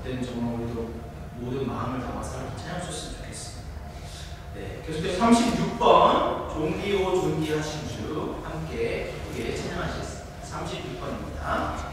그때는 정말 우리도 모든 마음을 담아서 하나님 찬양하셨으면 좋겠습니다. 네, 계속해서 36번 존귀오 존귀하신 주 함께 크게 찬양하시겠습니다. 36번입니다.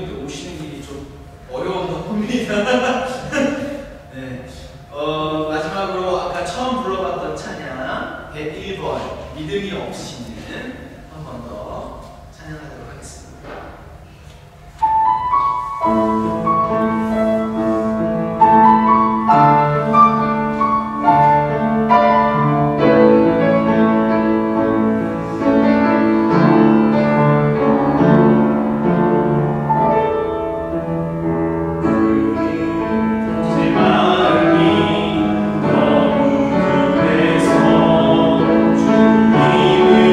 부모님들 오시는 길이 좀 어려웠던 겁니다. 네. 마지막으로 아까 처음 불러봤던 찬양 101번 믿음이 없이는 한 번 더 찬양하도록 하겠습니다. 주님을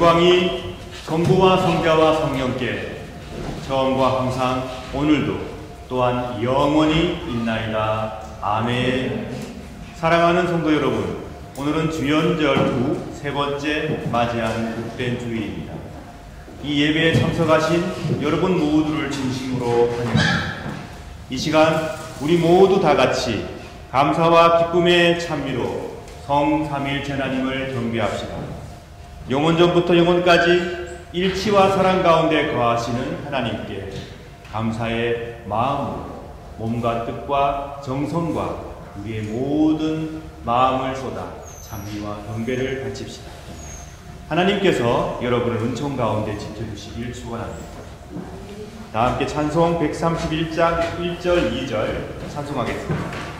영광이 성부와 성자와 성령께 처음과 항상 오늘도 또한 영원히 있나이다. 아멘. 사랑하는 성도 여러분, 오늘은 주연절 후 세 번째 맞이하는 복된 주일입니다. 이 예배에 참석하신 여러분 모두를 진심으로 환영합니다. 이 시간 우리 모두 다 같이 감사와 기쁨의 찬미로 성삼일체 하나님을 경배합시다. 영원전부터 영원까지 일치와 사랑 가운데 거하시는 하나님께 감사의 마음으로 몸과 뜻과 정성과 우리의 모든 마음을 쏟아 찬미와 경배를 바칩시다. 하나님께서 여러분을 은총 가운데 지켜주시길 축원합니다. 다 함께 찬송 131장 1절 2절 찬송하겠습니다.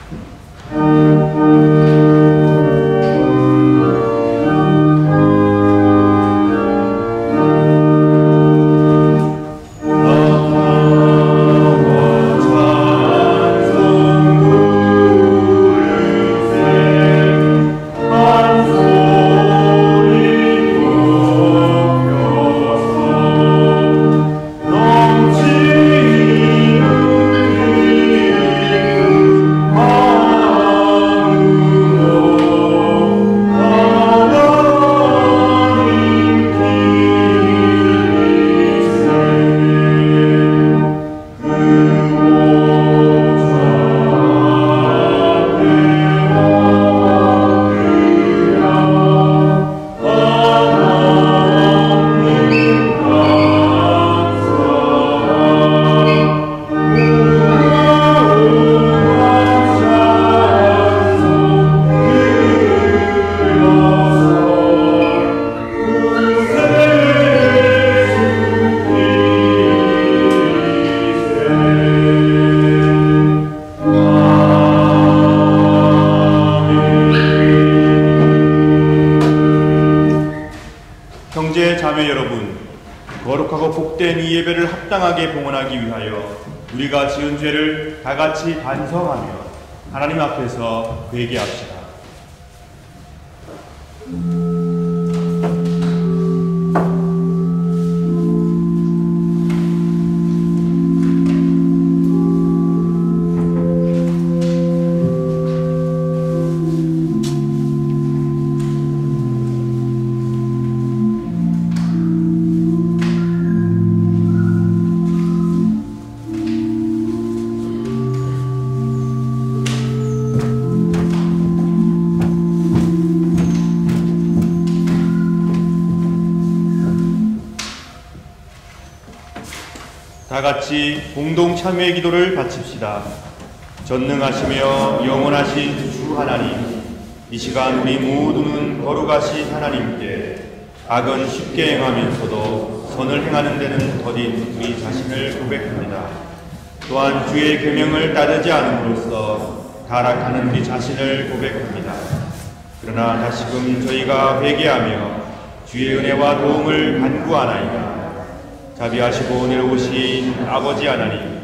자매 여러분, 거룩하고 복된 이 예배를 합당하게 봉헌하기 위하여 우리가 지은 죄를 다 같이 반성하며 하나님 앞에서 회개합시다. 다 같이 공동 참회의 기도를 바칩시다. 전능하시며 영원하신 주 하나님, 이 시간 우리 모두는 거룩하신 하나님께 악은 쉽게 행하면서도 선을 행하는 데는 더딘 우리 자신을 고백합니다. 또한 주의 계명을 따르지 않음으로써 타락하는 우리 자신을 고백합니다. 그러나 다시금 저희가 회개하며 주의 은혜와 도움을 간구하나이다. 자비하시고 내려오신 아버지 하나님,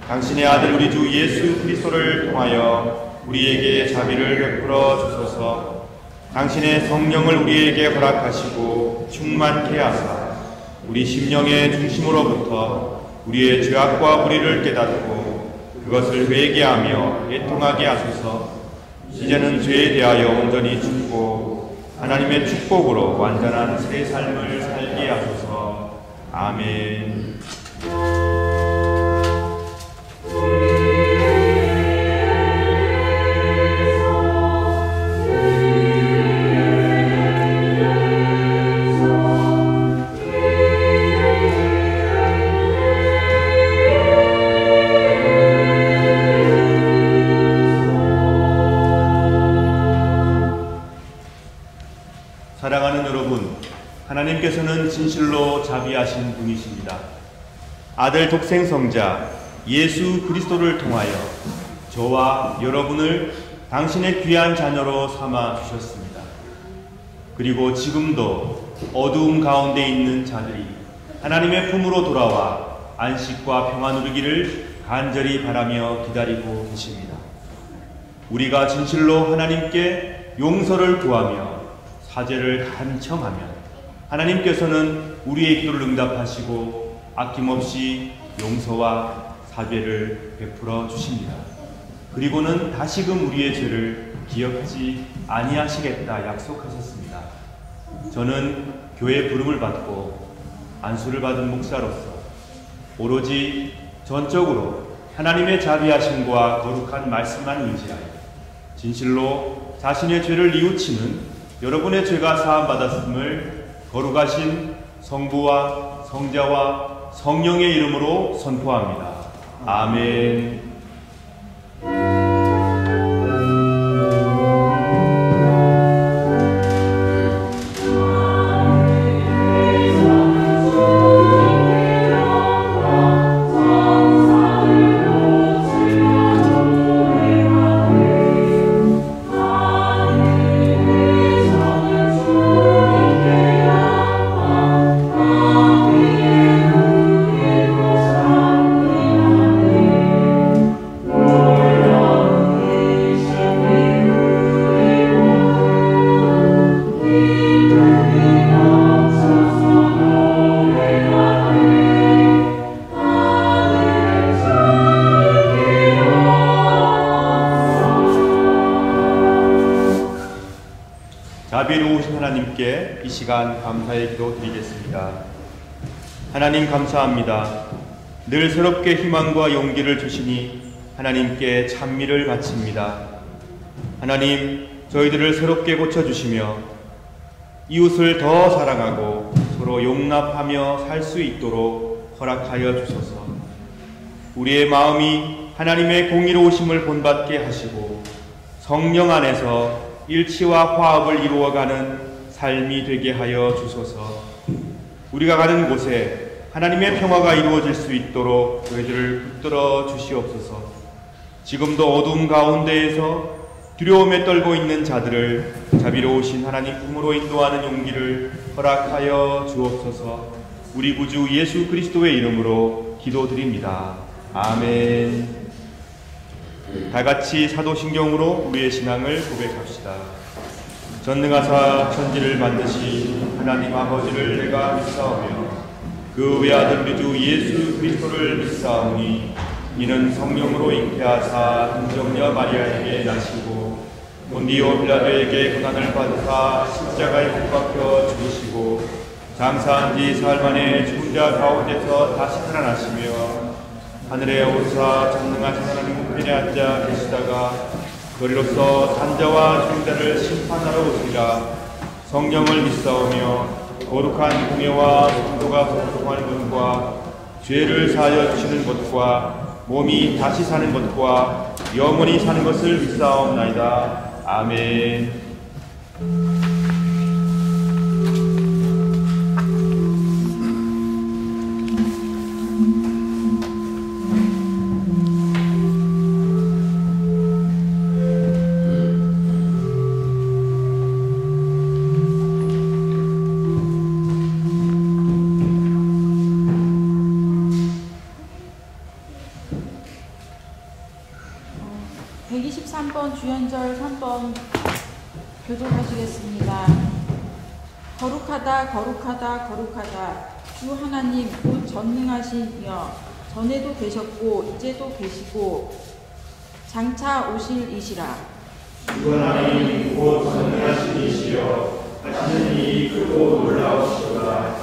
당신의 아들 우리 주 예수 그리스도를 통하여 우리에게 자비를 베풀어 주소서. 당신의 성령을 우리에게 허락하시고 충만케 하사 우리 심령의 중심으로부터 우리의 죄악과 불의를 깨닫고 그것을 회개하며 애통하게 하소서. 이제는 죄에 대하여 온전히 죽고 하나님의 축복으로 완전한 새 삶을 살게 하소서. 아멘. 사랑하는 여러분, 하나님께서는 진실로 자비하신 분이십니다. 아들 독생성자 예수 그리스도를 통하여 저와 여러분을 당신의 귀한 자녀로 삼아 주셨습니다. 그리고 지금도 어두움 가운데 있는 자들이 하나님의 품으로 돌아와 안식과 평안 누리기를 간절히 바라며 기다리고 계십니다. 우리가 진실로 하나님께 용서를 구하며 사죄를 간청하면 하나님께서는 우리의 기도를 응답하시고 아낌없이 용서와 사죄를 베풀어 주십니다. 그리고는 다시금 우리의 죄를 기억지 아니하시겠다 약속하셨습니다. 저는 교회 부름을 받고 안수를 받은 목사로서 오로지 전적으로 하나님의 자비하심과 거룩한 말씀만 의지하여 진실로 자신의 죄를 뉘우치는 여러분의 죄가 사함받았음을 거룩하신 성부와 성자와 성령의 이름으로 선포합니다. 아멘. 자비로우신 하나님께 이 시간 감사의 기도 드리겠습니다. 하나님 감사합니다. 늘 새롭게 희망과 용기를 주시니 하나님께 찬미를 바칩니다. 하나님, 저희들을 새롭게 고쳐주시며 이웃을 더 사랑하고 서로 용납하며 살 수 있도록 허락하여 주소서. 우리의 마음이 하나님의 공의로우심을 본받게 하시고 성령 안에서 일치와 화합을 이루어가는 삶이 되게 하여 주소서. 우리가 가는 곳에 하나님의 평화가 이루어질 수 있도록 저희들을 붙들어 주시옵소서. 지금도 어둠 가운데에서 두려움에 떨고 있는 자들을 자비로우신 하나님 품으로 인도하는 용기를 허락하여 주옵소서. 우리 구주 예수 그리스도의 이름으로 기도드립니다. 아멘. 다같이 사도신경으로 우리의 신앙을 고백합시다. 전능하사 천지를 만드신 하나님 아버지를 내가 믿사오며 그 외아들 우리 주 예수 그리스도를 믿사오니 이는 성령으로 잉태하사 은정녀 마리아에게 나시고 본디오 빌라도에게 고난을 받으사 십자가에 못 박혀 죽으시고 장사한 지 사흘 만에 죽은 자 가운데서 다시 살아나시며 하늘에 오르사 전능하신 하나님 우편에 앉아 계시다가 거리로서 산자와 죽은 자를 심판하러 오시리라. 성령을 믿사오며 거룩한 공예와 성도가 소통하는 것과 죄를 사하여 주시는 것과 몸이 다시 사는 것과 영원히 사는 것을 믿사옵나이다. 아멘. 주연절 3번 교독하시겠습니다. 거룩하다 거룩하다 거룩하다 주 하나님 곧 전능하시며 전에도 계셨고 이제도 계시고 장차 오실 이시라. 주 하나님 곧 전능하신 이시여 하시는 일이 크고 놀라우시도다.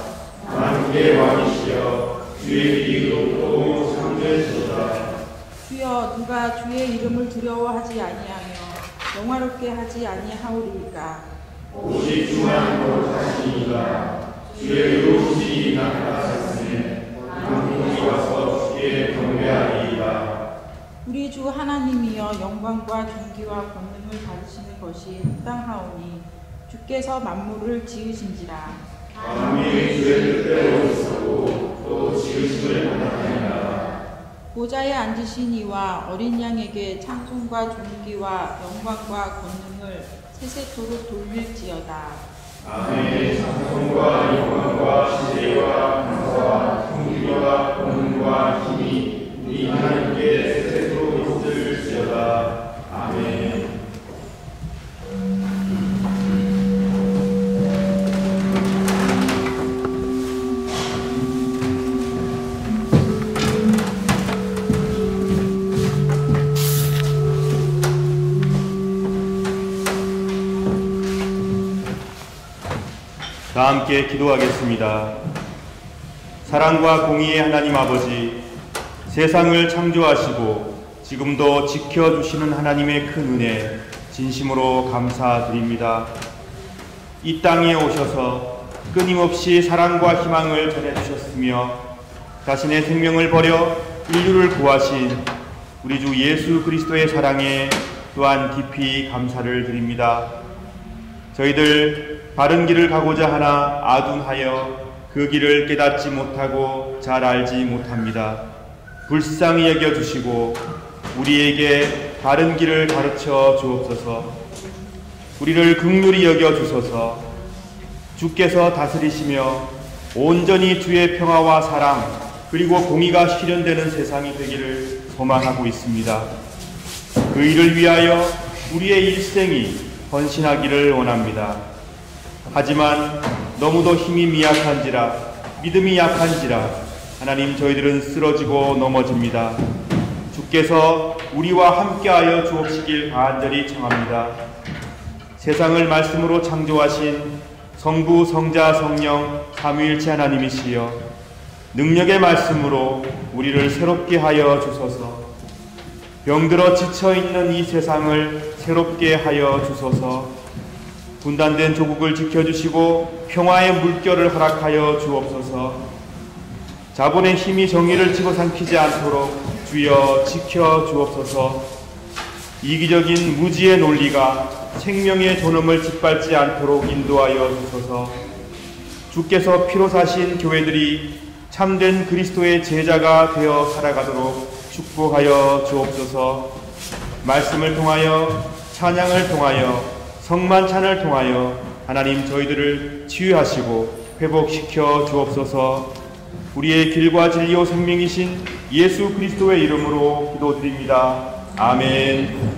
만국의 왕이시여 주의 길이 높고 창조하시도다. 주여 누가 주의 이름을 두려워하지 아니하며 영화롭게 하지 아니하오리이까. 오직 주만 거룩하시니이다. 주의 의로우심이 나타나셨으니 만국이 와서 주께 경배하리이다. 우리 주 하나님이여 영광과 존귀와 권능을 받으시는 것이 합당하오니 주께서 만물을 지으신지라. 만민이 주의 뜻대로 있었고 또 지으심을 받았느니라. 보좌에 앉으신 이와 어린 양에게 찬송과 존귀와 영광과 권능을 세세토록 돌릴지어다. 아멘. 찬송과 영광과 시대와 감사와 존귀와 권능과 힘이 우리 하나님께 세세토록 있을지어다. 아멘. 다 함께 기도하겠습니다. 사랑과 공의의 하나님 아버지, 세상을 창조하시고 지금도 지켜주시는 하나님의 큰 은혜 진심으로 감사드립니다. 이 땅에 오셔서 끊임없이 사랑과 희망을 전해주셨으며 자신의 생명을 버려 인류를 구하신 우리 주 예수 그리스도의 사랑에 또한 깊이 감사를 드립니다. 저희들 바른 길을 가고자 하나 아둔하여 그 길을 깨닫지 못하고 잘 알지 못합니다. 불쌍히 여겨주시고 우리에게 바른 길을 가르쳐 주옵소서. 우리를 긍휼히 여겨주소서. 주께서 다스리시며 온전히 주의 평화와 사랑 그리고 공의가 실현되는 세상이 되기를 소망하고 있습니다. 그 일을 위하여 우리의 일생이 헌신하기를 원합니다. 하지만 너무도 힘이 미약한지라 믿음이 약한지라 하나님 저희들은 쓰러지고 넘어집니다. 주께서 우리와 함께하여 주옵시길 간절히 청합니다. 세상을 말씀으로 창조하신 성부, 성자, 성령 삼위일체 하나님이시여 능력의 말씀으로 우리를 새롭게 하여 주소서. 병들어 지쳐있는 이 세상을 새롭게 하여 주소서. 분단된 조국을 지켜주시고 평화의 물결을 허락하여 주옵소서. 자본의 힘이 정의를 집어삼키지 않도록 주여 지켜 주옵소서. 이기적인 무지의 논리가 생명의 존엄을 짓밟지 않도록 인도하여 주소서. 주께서 피로 사신 교회들이 참된 그리스도의 제자가 되어 살아가도록 축복하여 주옵소서. 말씀을 통하여 찬양을 통하여 성만찬을 통하여 하나님 저희들을 치유하시고 회복시켜 주옵소서. 우리의 길과 진리요 생명이신 예수 그리스도의 이름으로 기도드립니다. 아멘.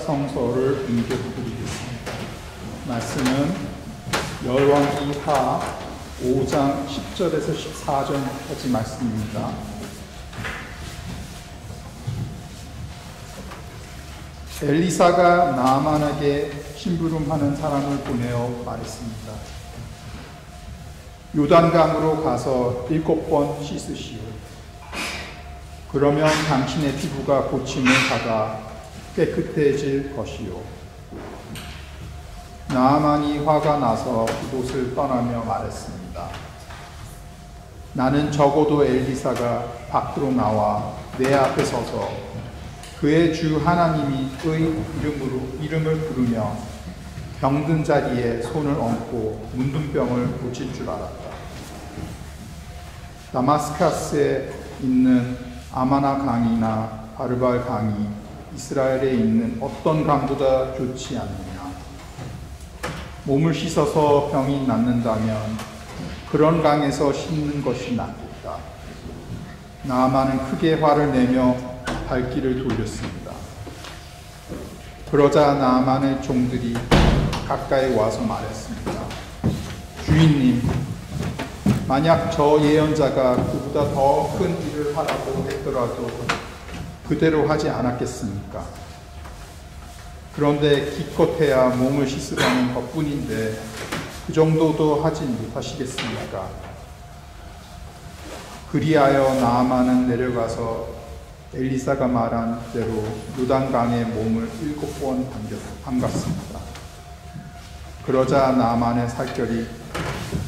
성서를 읽어드리겠습니다. 말씀은 열왕기하 5장 10절에서 14절까지 말씀입니다. 엘리사가 나아만에게 심부름하는 사람을 보내어 말했습니다. 요단강으로 가서 7번 씻으시오. 그러면 당신의 피부가 고침을 받아 깨끗해질 것이요. 나아만이 화가 나서 그곳을 떠나며 말했습니다. 나는 적어도 엘리사가 밖으로 나와 내 앞에 서서 그의 주 하나님의 이름을 부르며 병든 자리에 손을 얹고 문둥병을 고칠 줄 알았다. 다마스커스에 있는 아마나 강이나 바르발 강이 이스라엘에 있는 어떤 강보다 좋지 않느냐. 몸을 씻어서 병이 낫는다면 그런 강에서 씻는 것이 낫겠다. 나아만은 크게 화를 내며 발길을 돌렸습니다. 그러자 나아만의 종들이 가까이 와서 말했습니다. 주인님, 만약 저 예언자가 그보다 더 큰 일을 하라고 했더라도 그대로 하지 않았겠습니까? 그런데 기껏해야 몸을 씻으라는 것뿐인데 그 정도도 하지 못하시겠습니까? 그리하여 나아만은 내려가서 엘리사가 말한 대로 요단강에 몸을 7번 담갔습니다. 그러자 나아만의 살결이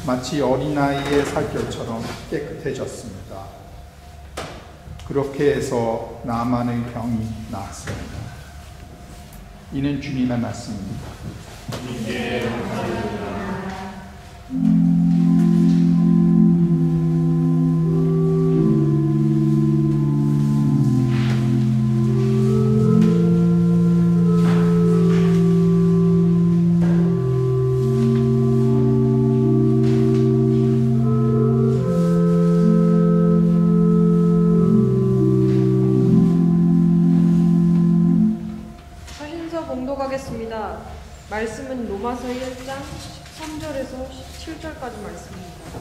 마치 어린아이의 살결처럼 깨끗해졌습니다. 그렇게 해서 나아만의 병이 나았습니다. 이는 주님의 말씀입니다. 교독하겠습니다. 말씀은 로마서 1장 13절에서 17절까지 말씀입니다.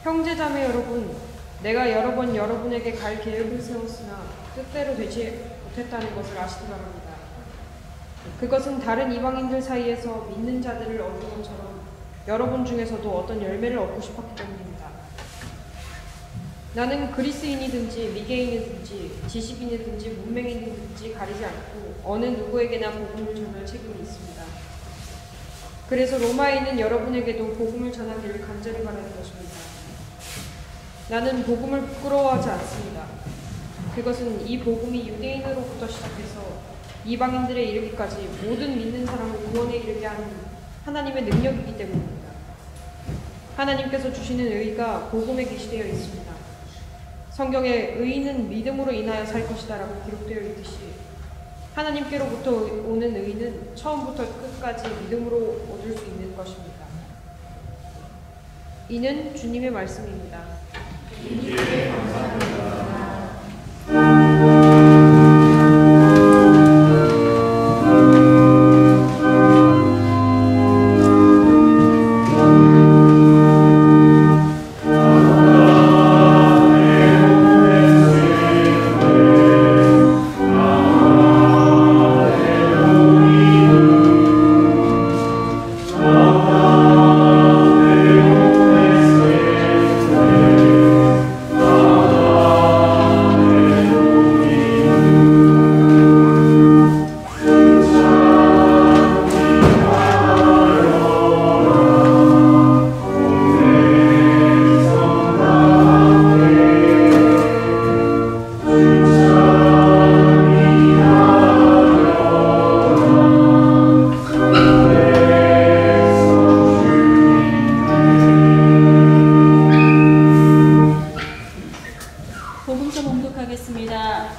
형제자매 여러분, 내가 여러 번 여러분에게 갈 계획을 세웠으나 뜻대로 되지 못했다는 것을 아시기 바랍니다. 그것은 다른 이방인들 사이에서 믿는 자들을 얻은 것처럼 여러분 중에서도 어떤 열매를 얻고 싶었기 때문입니다. 나는 그리스인이든지 미개인이든지 지식인이든지 문맹인이든지 가리지 않고 어느 누구에게나 복음을 전할 책임이 있습니다. 그래서 로마에 있는 여러분에게도 복음을 전하기를 간절히 바라는 것입니다. 나는 복음을 부끄러워하지 않습니다. 그것은 이 복음이 유대인으로부터 시작해서 이방인들에 이르기까지 모든 믿는 사람을 구원에 이르게 하는 하나님의 능력이기 때문입니다. 하나님께서 주시는 의가 복음에 계시되어 있습니다. 성경에 의인은 믿음으로 인하여 살 것이다 라고 기록되어 있듯이 하나님께로부터 오는 의는 처음부터 끝까지 믿음으로 얻을 수 있는 것입니다. 이는 주님의 말씀입니다. 예, 감사합니다.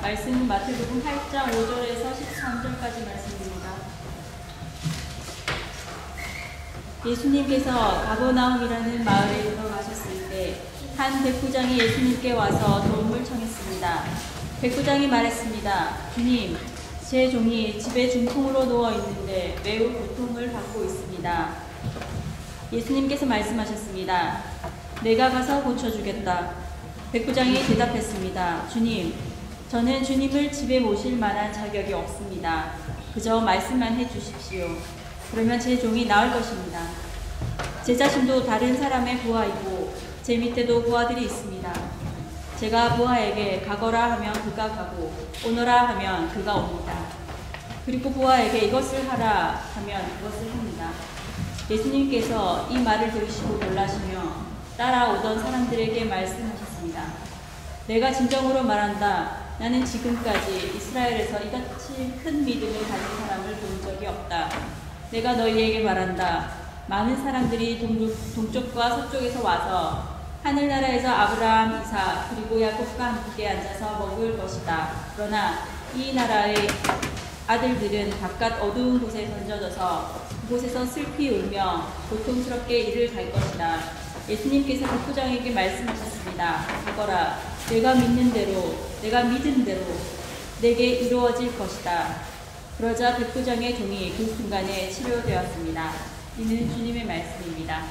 말씀은 마태복음 8장 5절에서 13절까지 말씀입니다. 예수님께서 가버나움이라는 마을에 들어가셨을 때 한 백부장이 예수님께 와서 도움을 청했습니다. 백부장이 말했습니다. 주님, 제 종이 집에 중풍으로 누워 있는데 매우 고통을 받고 있습니다. 예수님께서 말씀하셨습니다. 내가 가서 고쳐주겠다. 백부장이 대답했습니다. 주님, 저는 주님을 집에 모실 만한 자격이 없습니다. 그저 말씀만 해주십시오. 그러면 제 종이 나을 것입니다. 제 자신도 다른 사람의 부하이고 제 밑에도 부하들이 있습니다. 제가 부하에게 가거라 하면 그가 가고 오너라 하면 그가 옵니다. 그리고 부하에게 이것을 하라 하면 그것을 합니다. 예수님께서 이 말을 들으시고 놀라시며 따라오던 사람들에게 말씀하셨습니다. 내가 진정으로 말한다. 나는 지금까지 이스라엘에서 이같이 큰 믿음을 가진 사람을 본 적이 없다. 내가 너희에게 말한다. 많은 사람들이 동쪽과 서쪽에서 와서 하늘나라에서 아브라함, 이삭, 그리고 야곱과 함께 앉아서 먹을 것이다. 그러나 이 나라의 아들들은 바깥 어두운 곳에 던져져서 그곳에서 슬피 울며 고통스럽게 이를 갈 것이다. 예수님께서 백부장에게 말씀하셨습니다. 가거라. 내가 믿는 대로, 내가 믿은 대로 내게 이루어질 것이다. 그러자 백부장의 종이 그 순간에 치료되었습니다. 이는 주님의 말씀입니다.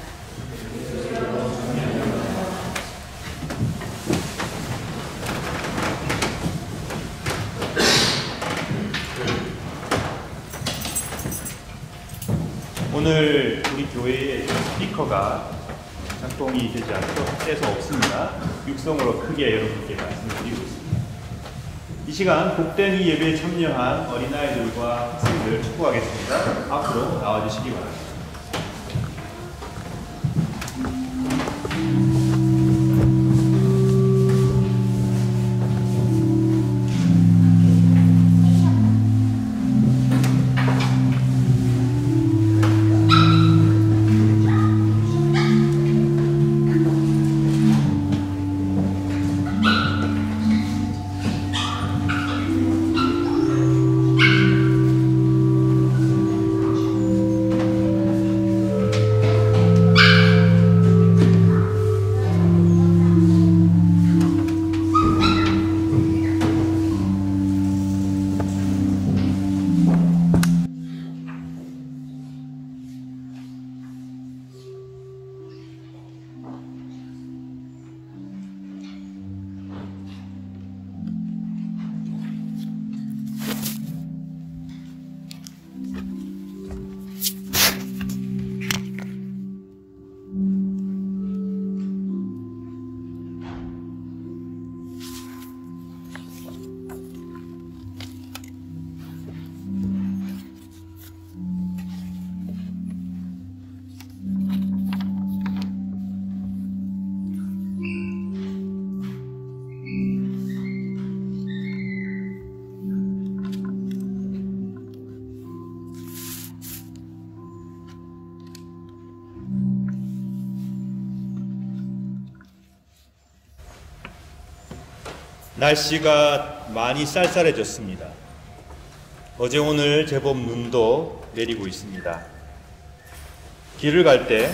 오늘 우리 교회의 스피커가 작동이 되지 않아서 없습니다. 육성으로 크게 여러분께 말씀드리고 있습니다. 이 시간 복된 이 예배에 참여한 어린아이들과 학생들 축복하겠습니다. 앞으로 나와주시기 바랍니다. 날씨가 많이 쌀쌀해졌습니다. 어제 오늘 제법 눈도 내리고 있습니다. 길을 갈 때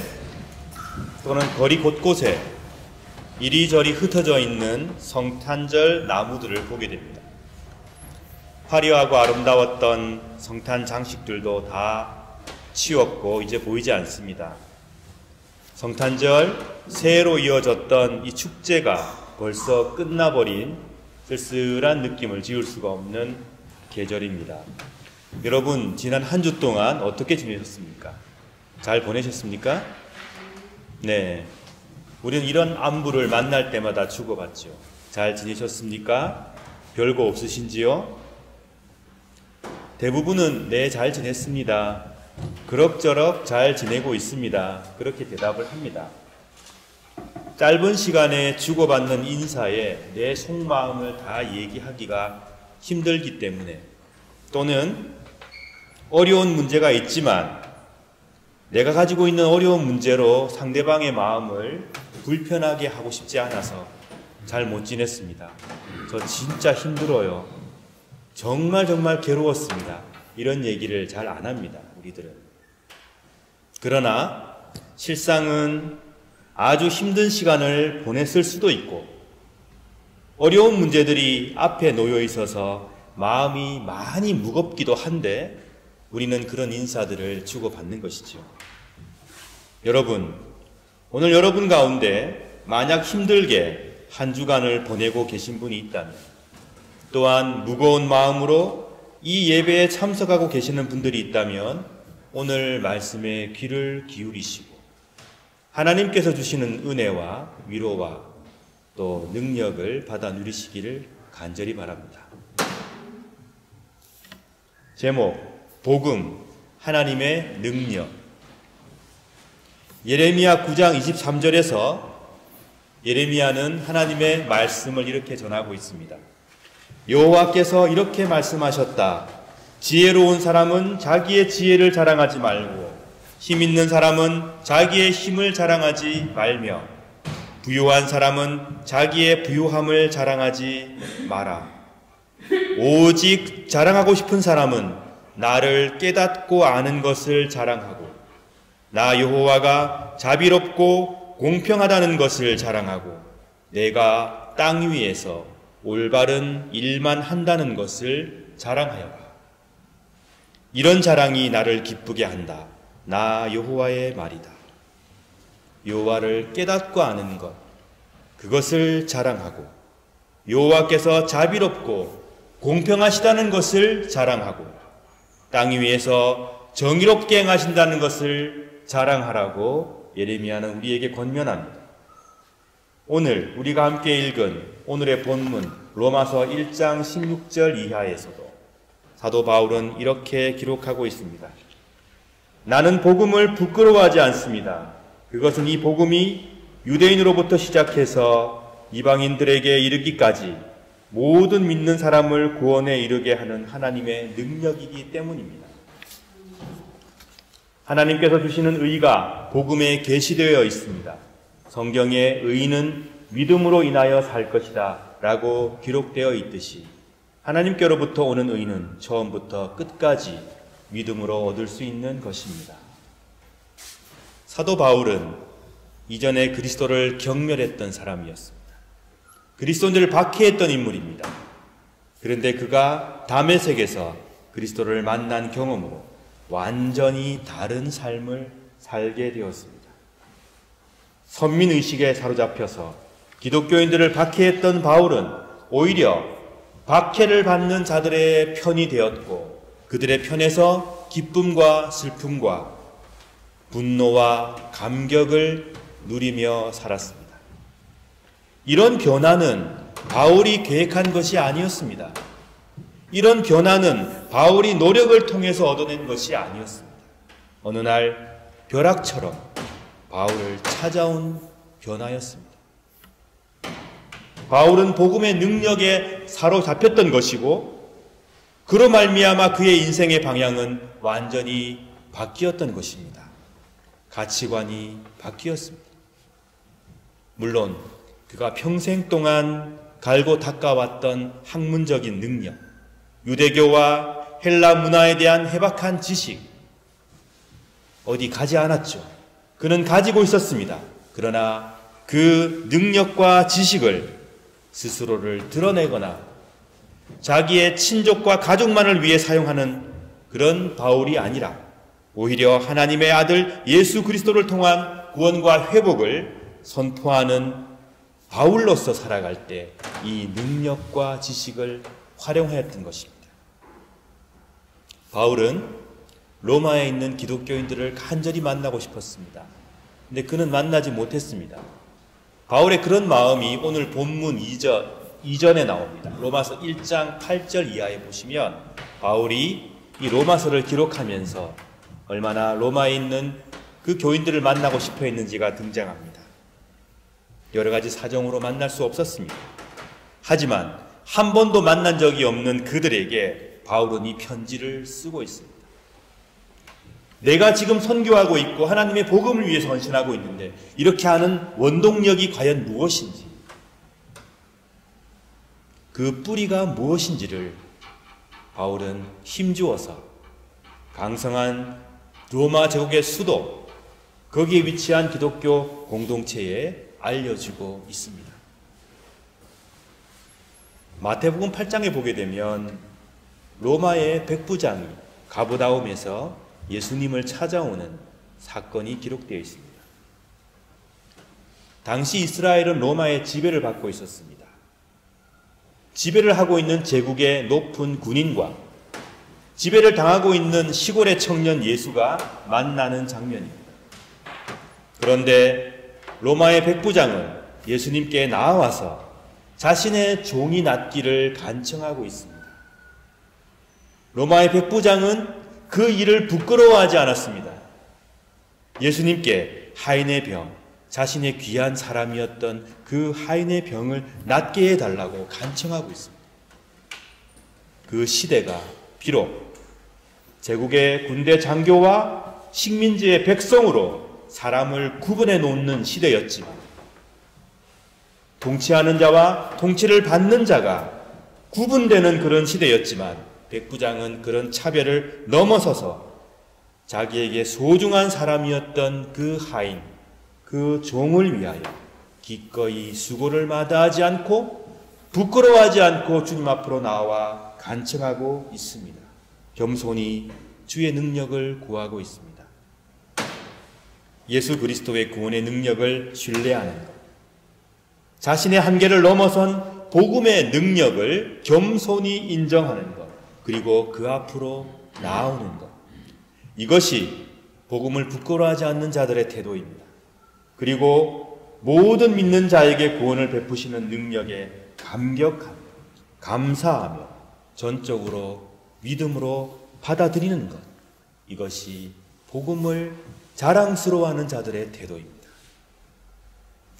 또는 거리 곳곳에 이리저리 흩어져 있는 성탄절 나무들을 보게 됩니다. 화려하고 아름다웠던 성탄 장식들도 다 치웠고 이제 보이지 않습니다. 성탄절 새해로 이어졌던 이 축제가 벌써 끝나버린 쓸쓸한 느낌을 지울 수가 없는 계절입니다. 여러분, 지난 한 주 동안 어떻게 지내셨습니까? 잘 보내셨습니까? 네. 우리는 이런 안부를 만날 때마다 주고받죠. 잘 지내셨습니까? 별거 없으신지요? 대부분은 네, 잘 지냈습니다. 그럭저럭 잘 지내고 있습니다. 그렇게 대답을 합니다. 짧은 시간에 주고받는 인사에 내 속마음을 다 얘기하기가 힘들기 때문에, 또는 어려운 문제가 있지만 내가 가지고 있는 어려운 문제로 상대방의 마음을 불편하게 하고 싶지 않아서 잘 못 지냈습니다. 저 진짜 힘들어요. 정말 괴로웠습니다. 이런 얘기를 잘 안 합니다, 우리들은. 그러나 실상은 아주 힘든 시간을 보냈을 수도 있고, 어려운 문제들이 앞에 놓여 있어서 마음이 많이 무겁기도 한데 우리는 그런 인사들을 주고받는 것이죠. 여러분, 오늘 여러분 가운데 만약 힘들게 한 주간을 보내고 계신 분이 있다면, 또한 무거운 마음으로 이 예배에 참석하고 계시는 분들이 있다면 오늘 말씀에 귀를 기울이시고 하나님께서 주시는 은혜와 위로와 또 능력을 받아 누리시기를 간절히 바랍니다. 제목, 복음, 하나님의 능력. 예레미야 9장 23절에서 예레미야는 하나님의 말씀을 이렇게 전하고 있습니다. 여호와께서 이렇게 말씀하셨다. 지혜로운 사람은 자기의 지혜를 자랑하지 말고 힘 있는 사람은 자기의 힘을 자랑하지 말며 부유한 사람은 자기의 부유함을 자랑하지 마라. 오직 자랑하고 싶은 사람은 나를 깨닫고 아는 것을 자랑하고 나 여호와가 자비롭고 공평하다는 것을 자랑하고 내가 땅 위에서 올바른 일만 한다는 것을 자랑하여라. 이런 자랑이 나를 기쁘게 한다. 나 여호와의 말이다. 여호와를 깨닫고 아는 것, 그것을 자랑하고 여호와께서 자비롭고 공평하시다는 것을 자랑하고 땅 위에서 정의롭게 행하신다는 것을 자랑하라고 예레미야는 우리에게 권면합니다. 오늘 우리가 함께 읽은 오늘의 본문 로마서 1장 16절 이하에서도 사도 바울은 이렇게 기록하고 있습니다. 나는 복음을 부끄러워하지 않습니다. 그것은 이 복음이 유대인으로부터 시작해서 이방인들에게 이르기까지 모든 믿는 사람을 구원에 이르게 하는 하나님의 능력이기 때문입니다. 하나님께서 주시는 의가 복음에 계시되어 있습니다. 성경에 의인은 믿음으로 인하여 살 것이다 라고 기록되어 있듯이 하나님께로부터 오는 의는 처음부터 끝까지 믿음으로 얻을 수 있는 것입니다. 사도 바울은 이전에 그리스도를 경멸했던 사람이었습니다. 그리스도인들을 박해했던 인물입니다. 그런데 그가 다메섹에서 그리스도를 만난 경험으로 완전히 다른 삶을 살게 되었습니다. 선민의식에 사로잡혀서 기독교인들을 박해했던 바울은 오히려 박해를 받는 자들의 편이 되었고 그들의 편에서 기쁨과 슬픔과 분노와 감격을 누리며 살았습니다. 이런 변화는 바울이 계획한 것이 아니었습니다. 이런 변화는 바울이 노력을 통해서 얻어낸 것이 아니었습니다. 어느 날 벼락처럼 바울을 찾아온 변화였습니다. 바울은 복음의 능력에 사로잡혔던 것이고 그로 말미암아 그의 인생의 방향은 완전히 바뀌었던 것입니다. 가치관이 바뀌었습니다. 물론 그가 평생 동안 갈고 닦아왔던 학문적인 능력, 유대교와 헬라 문화에 대한 해박한 지식, 어디 가지 않았죠. 그는 가지고 있었습니다. 그러나 그 능력과 지식을 스스로를 드러내거나 자기의 친족과 가족만을 위해 사용하는 그런 바울이 아니라 오히려 하나님의 아들 예수 그리스도를 통한 구원과 회복을 선포하는 바울로서 살아갈 때 이 능력과 지식을 활용하였던 것입니다. 바울은 로마에 있는 기독교인들을 간절히 만나고 싶었습니다. 근데 그는 만나지 못했습니다. 바울의 그런 마음이 오늘 본문 이전에 나옵니다. 로마서 1장 8절 이하에 보시면 바울이 이 로마서를 기록하면서 얼마나 로마에 있는 그 교인들을 만나고 싶어 했는지가 등장합니다. 여러 가지 사정으로 만날 수 없었습니다. 하지만 한 번도 만난 적이 없는 그들에게 바울은 이 편지를 쓰고 있습니다. 내가 지금 선교하고 있고 하나님의 복음을 위해서 헌신하고 있는데 이렇게 하는 원동력이 과연 무엇인지, 그 뿌리가 무엇인지를 바울은 힘주어서 강성한 로마 제국의 수도, 거기에 위치한 기독교 공동체에 알려주고 있습니다. 마태복음 8장에 보게 되면 로마의 백부장이 가버나움에서 예수님을 찾아오는 사건이 기록되어 있습니다. 당시 이스라엘은 로마의 지배를 받고 있었습니다. 지배를 하고 있는 제국의 높은 군인과 지배를 당하고 있는 시골의 청년 예수가 만나는 장면입니다. 그런데 로마의 백부장은 예수님께 나와서 자신의 종이 낫기를 간청하고 있습니다. 로마의 백부장은 그 일을 부끄러워하지 않았습니다. 예수님께 하인의 병, 자신의 귀한 사람이었던 그 하인의 병을 낫게 해달라고 간청하고 있습니다. 그 시대가 비록 제국의 군대 장교와 식민지의 백성으로 사람을 구분해 놓는 시대였지만, 통치하는 자와 통치를 받는 자가 구분되는 그런 시대였지만, 백부장은 그런 차별을 넘어서서 자기에게 소중한 사람이었던 그 하인, 그 종을 위하여 기꺼이 수고를 마다하지 않고 부끄러워하지 않고 주님 앞으로 나와 간청하고 있습니다. 겸손히 주의 능력을 구하고 있습니다. 예수 그리스도의 구원의 능력을 신뢰하는 것, 자신의 한계를 넘어선 복음의 능력을 겸손히 인정하는 것, 그리고 그 앞으로 나아오는 것, 이것이 복음을 부끄러워하지 않는 자들의 태도입니다. 그리고 모든 믿는 자에게 구원을 베푸시는 능력에 감격하며 감사하며 전적으로 믿음으로 받아들이는 것, 이것이 복음을 자랑스러워하는 자들의 태도입니다.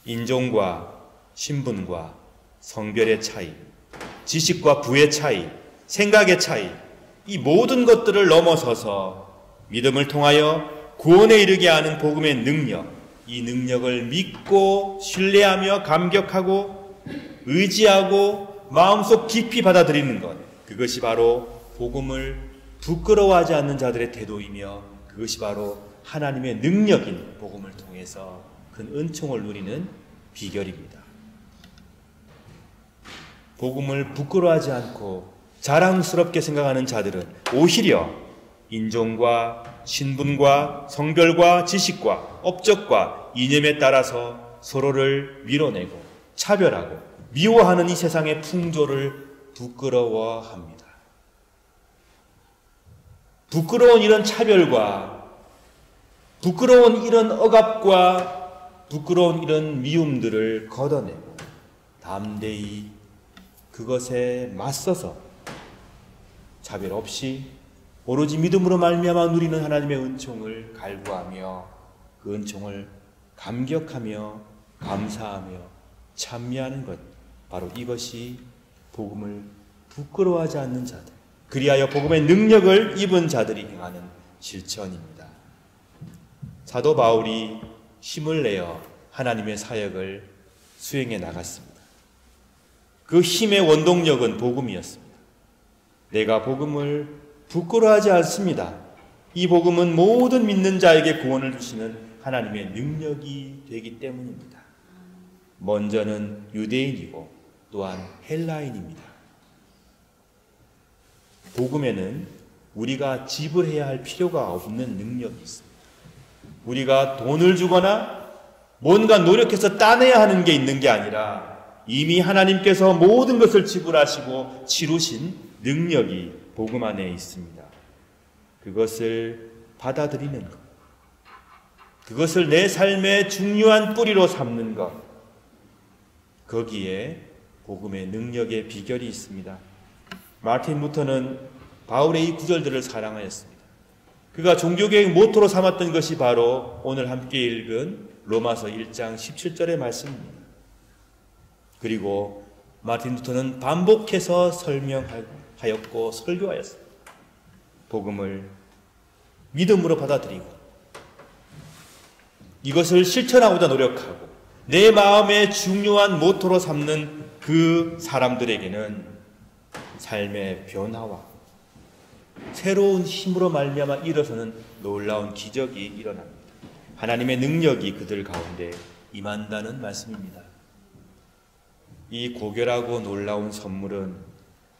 인종과 신분과 성별의 차이, 지식과 부의 차이, 생각의 차이, 이 모든 것들을 넘어서서 믿음을 통하여 구원에 이르게 하는 복음의 능력, 이 능력을 믿고 신뢰하며 감격하고 의지하고 마음속 깊이 받아들이는 것, 그것이 바로 복음을 부끄러워하지 않는 자들의 태도이며, 그것이 바로 하나님의 능력인 복음을 통해서 큰 은총을 누리는 비결입니다. 복음을 부끄러워하지 않고 자랑스럽게 생각하는 자들은 오히려 인종과 신분과 성별과 지식과 업적과 이념에 따라서 서로를 밀어내고 차별하고 미워하는 이 세상의 풍조를 부끄러워합니다. 부끄러운 이런 차별과 부끄러운 이런 억압과 부끄러운 이런 미움들을 걷어내고 담대히 그것에 맞서서 차별 없이 오로지 믿음으로 말미암아 누리는 하나님의 은총을 갈구하며 그 은총을 감격하며 감사하며 찬미하는 것, 바로 이것이 복음을 부끄러워하지 않는 자들, 그리하여 복음의 능력을 입은 자들이 행하는 실천입니다. 사도 바울이 힘을 내어 하나님의 사역을 수행해 나갔습니다. 그 힘의 원동력은 복음이었습니다. 내가 복음을 부끄러워하지 않습니다. 이 복음은 모든 믿는 자에게 구원을 주시는 하나님의 능력이 되기 때문입니다. 먼저는 유대인이고 또한 헬라인입니다. 복음에는 우리가 지불해야 할 필요가 없는 능력이 있습니다. 우리가 돈을 주거나 뭔가 노력해서 따내야 하는 게 있는 게 아니라 이미 하나님께서 모든 것을 지불하시고 치루신 능력이 복음 안에 있습니다. 그것을 받아들이는 것, 그것을 내 삶의 중요한 뿌리로 삼는 것, 거기에 복음의 능력의 비결이 있습니다. 마틴 루터는 바울의 이 구절들을 사랑하였습니다. 그가 종교개혁 모토로 삼았던 것이 바로 오늘 함께 읽은 로마서 1장 17절의 말씀입니다. 그리고 마틴 루터는 반복해서 설명하였고 설교하였습니다. 복음을 믿음으로 받아들이고 이것을 실천하고자 노력하고 내 마음의 중요한 모토로 삼는 그 사람들에게는 삶의 변화와 새로운 힘으로 말미암아 일어서는 놀라운 기적이 일어납니다. 하나님의 능력이 그들 가운데 임한다는 말씀입니다. 이 고결하고 놀라운 선물은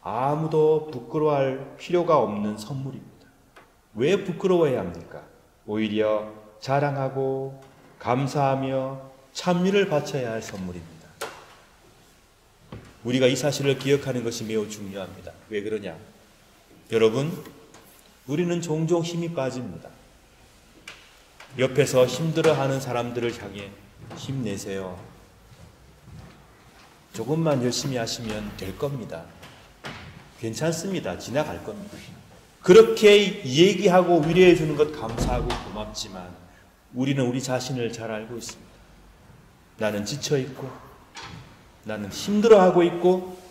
아무도 부끄러워할 필요가 없는 선물입니다. 왜 부끄러워해야 합니까? 오히려 자랑하고 감사하며 찬미를 바쳐야 할 선물입니다. 우리가 이 사실을 기억하는 것이 매우 중요합니다. 왜 그러냐? 여러분, 우리는 종종 힘이 빠집니다. 옆에서 힘들어하는 사람들을 향해 힘내세요. 조금만 열심히 하시면 될 겁니다. 괜찮습니다. 지나갈 겁니다. 그렇게 얘기하고 위로해 주는 것 감사하고 고맙지만 우리는 우리 자신을 잘 알고 있습니다. 나는 지쳐있고 나는 힘들어하고 있고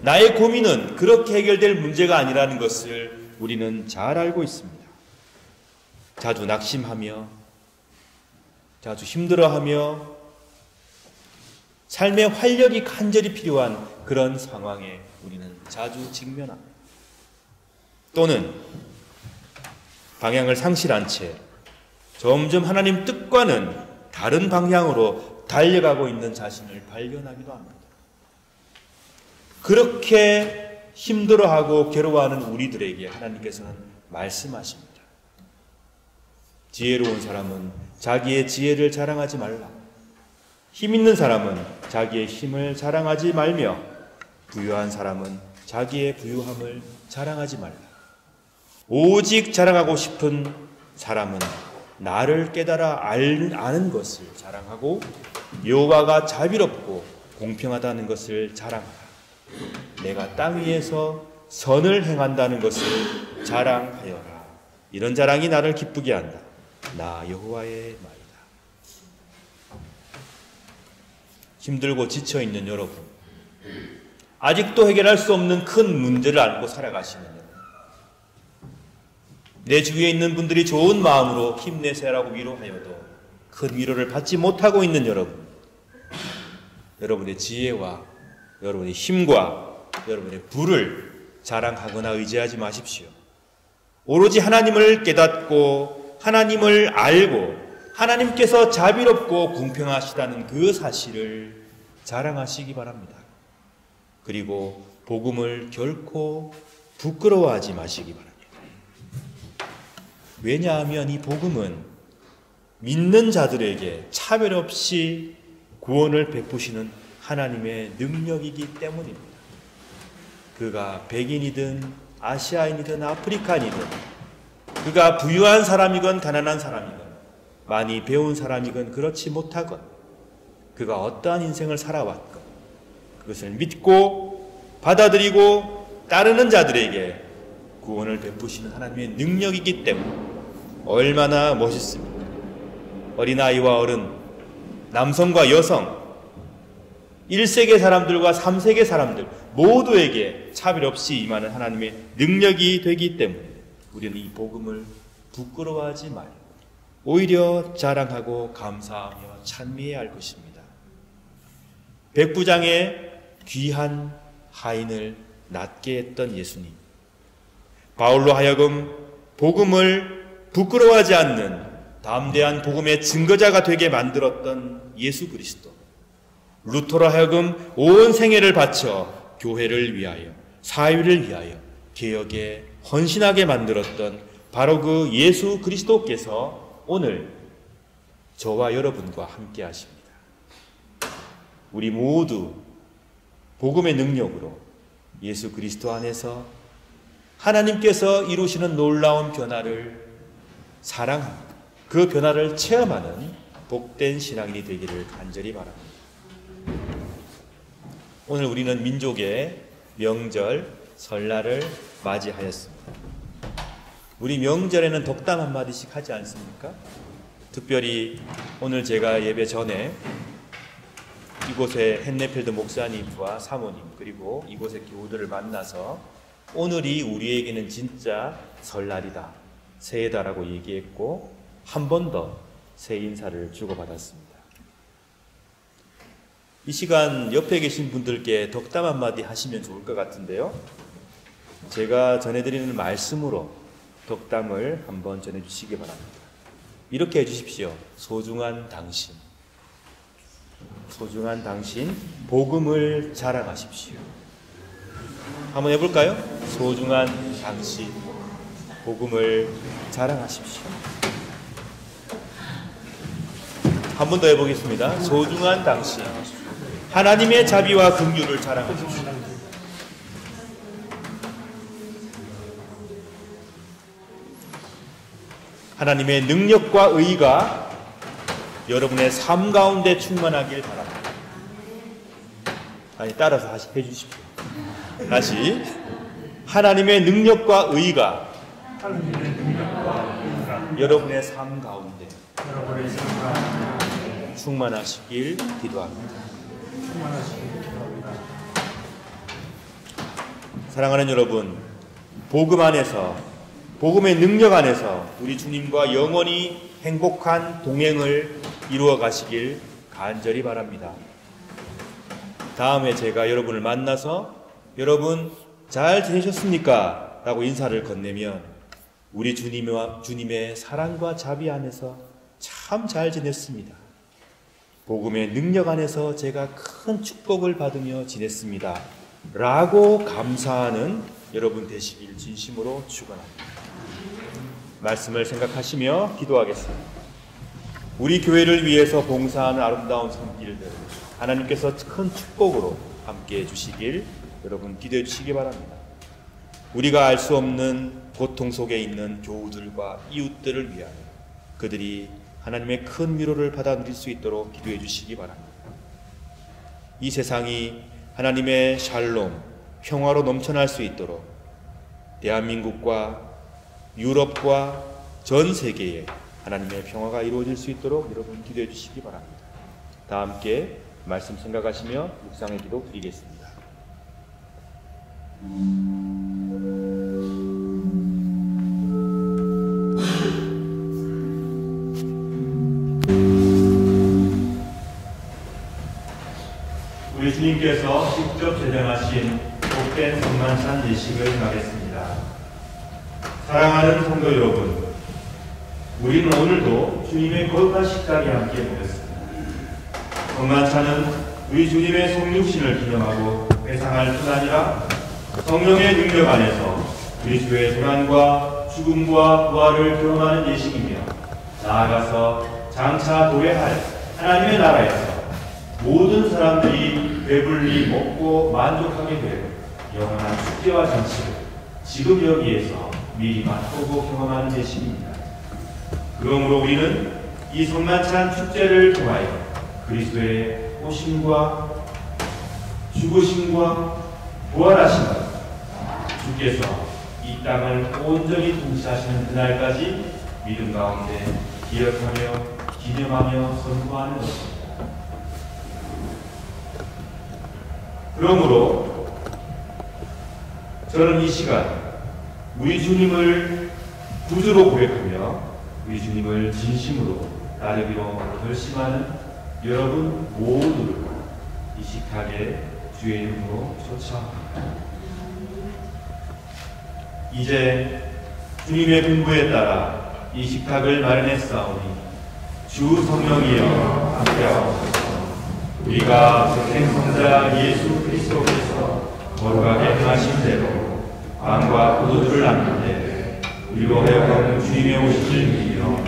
나의 고민은 그렇게 해결될 문제가 아니라는 것을 우리는 잘 알고 있습니다. 자주 낙심하며 자주 힘들어하며 삶의 활력이 간절히 필요한 그런 상황에 우리는 자주 직면합니다. 또는 방향을 상실한 채 점점 하나님 뜻과는 다른 방향으로 달려가고 있는 자신을 발견하기도 합니다. 그렇게 힘들어하고 괴로워하는 우리들에게 하나님께서는 말씀하십니다. 지혜로운 사람은 자기의 지혜를 자랑하지 말라. 힘 있는 사람은 자기의 힘을 자랑하지 말며 부유한 사람은 자기의 부유함을 자랑하지 말라. 오직 자랑하고 싶은 사람은 나를 깨달아 아는 것을 자랑하고 여호와가 자비롭고 공평하다는 것을 자랑하라. 내가 땅 위에서 선을 행한다는 것을 자랑하여라. 이런 자랑이 나를 기쁘게 한다. 나 여호와의 말이다. 힘들고 지쳐있는 여러분, 아직도 해결할 수 없는 큰 문제를 안고 살아가시는 여러분, 내 주위에 있는 분들이 좋은 마음으로 힘내세요라고 위로하여도 큰 위로를 받지 못하고 있는 여러분, 여러분의 지혜와 여러분의 힘과 여러분의 부를 자랑하거나 의지하지 마십시오. 오로지 하나님을 깨닫고 하나님을 알고 하나님께서 자비롭고 공평하시다는 그 사실을 자랑하시기 바랍니다. 그리고 복음을 결코 부끄러워하지 마시기 바랍니다. 왜냐하면 이 복음은 믿는 자들에게 차별 없이 구원을 베푸시는 하나님의 능력이기 때문입니다. 그가 백인이든 아시아인이든 아프리카인이든 그가 부유한 사람이건 가난한 사람이건 많이 배운 사람이건 그렇지 못하건 그가 어떠한 인생을 살아왔건 그것을 믿고 받아들이고 따르는 자들에게 구원을 베푸시는 하나님의 능력이기 때문에 얼마나 멋있습니까? 어린아이와 어른, 남성과 여성, 1세계 사람들과 3세계 사람들 모두에게 차별 없이 임하는 하나님의 능력이 되기 때문에 우리는 이 복음을 부끄러워하지 말고 오히려 자랑하고 감사하며 찬미해야 할 것입니다. 백부장의 귀한 하인을 낫게 했던 예수님. 바울로 하여금 복음을 부끄러워하지 않는 담대한 복음의 증거자가 되게 만들었던 예수 그리스도. 루터로 하여금 온 생애를 바쳐 교회를 위하여, 사회를 위하여 개혁에 헌신하게 만들었던 바로 그 예수 그리스도께서 오늘 저와 여러분과 함께 하십니다. 우리 모두 복음의 능력으로 예수 그리스도 안에서 하나님께서 이루시는 놀라운 변화를 사랑하고 그 변화를 체험하는 복된 신앙인이 되기를 간절히 바랍니다. 오늘 우리는 민족의 명절 설날을 맞이하였습니다. 우리 명절에는 덕담 한마디씩 하지 않습니까? 특별히 오늘 제가 예배 전에 이곳의 헨네펠드 목사님과 사모님 그리고 이곳의 교우들을 만나서 오늘이 우리에게는 진짜 설날이다, 새해다라고 얘기했고 한 번 더 새해 인사를 주고받았습니다. 이 시간 옆에 계신 분들께 덕담 한마디 하시면 좋을 것 같은데요. 제가 전해드리는 말씀으로 덕담을 한번 전해주시기 바랍니다. 이렇게 해주십시오. 소중한 당신, 소중한 당신, 복음을 자랑하십시오. 한번 해볼까요? 소중한 당신, 복음을 자랑하십시오. 한 번 더 해보겠습니다. 소중한 당신, 하나님의 자비와 긍휼을 자랑하십시오. 하나님의 능력과 의가 여러분의 삶 가운데 충만하길 바랍니다. 아니, 따라서 해주십시오. 다시. 하나님의 능력과 의가 여러분의 삶 가운데 충만하시길 기도합니다. 사랑하는 여러분, 복음 안에서, 복음의 능력 안에서 우리 주님과 영원히 행복한 동행을 이루어 가시길 간절히 바랍니다. 다음에 제가 여러분을 만나서 여러분 잘 지내셨습니까? 라고 인사를 건네면 우리 주님의 사랑과 자비 안에서 참 잘 지냈습니다. 복음의 능력 안에서 제가 큰 축복을 받으며 지냈습니다. 라고 감사하는 여러분 되시길 진심으로 축원합니다. 말씀을 생각하시며 기도하겠습니다. 우리 교회를 위해서 봉사하는 아름다운 손길들 하나님께서 큰 축복으로 함께해 주시길 여러분 기도해 주시기 바랍니다. 우리가 알 수 없는 고통 속에 있는 교우들과 이웃들을 위하여 그들이 하나님의 큰 위로를 받아 누릴 수 있도록 기도해 주시기 바랍니다. 이 세상이 하나님의 샬롬, 평화로 넘쳐날 수 있도록 대한민국과 유럽과 전 세계에 하나님의 평화가 이루어질 수 있도록 여러분 기도해 주시기 바랍니다. 다 함께 말씀 생각하시며 묵상의 기도 드리겠습니다. 우리 주님께서 직접 제정하신 복된 성만찬 예식을 행하겠습니다. 사랑하는 성도 여러분, 우리는 오늘도 주님의 거룩한 식탁에 함께 모였습니다. 성만찬은 우리 주님의 성육신을 기념하고 회상할 뿐 아니라 성령의 능력 안에서 그리스도의 고난과 죽음과 부활을 경험하는 예식이며 나아가서 장차 도래할 하나님의 나라에서 모든 사람들이 배불리 먹고 만족하게 되고 영원한 축제와 잔치를 지금 여기에서 미리 맛보고 경험하는 예식입니다. 그러므로 우리는 이 성만찬 축제를 통하여 그리스도의 오심과 죽으심과 부활하심과 주께서 이 땅을 온전히 통치하시는 그날까지 믿음 가운데 기억하며 기념하며 선포하는 것입니다. 그러므로 저는 이 시간 우리 주님을 구주로 고백하며 우리 주님을 진심으로 따르기로 결심하는 여러분 모두를 이 식탁에 주의 이름으로 초청합니다. 이제 주님의 분부에 따라 이 식탁을 마련했사오니 주 성령이여 함께하옵소서. 우리가 생성자 예수 그리스도께서 거룩하게 행하신 대로 빵과 포도주를 나누는데 우리로 하여금 주님의 오심을 믿으며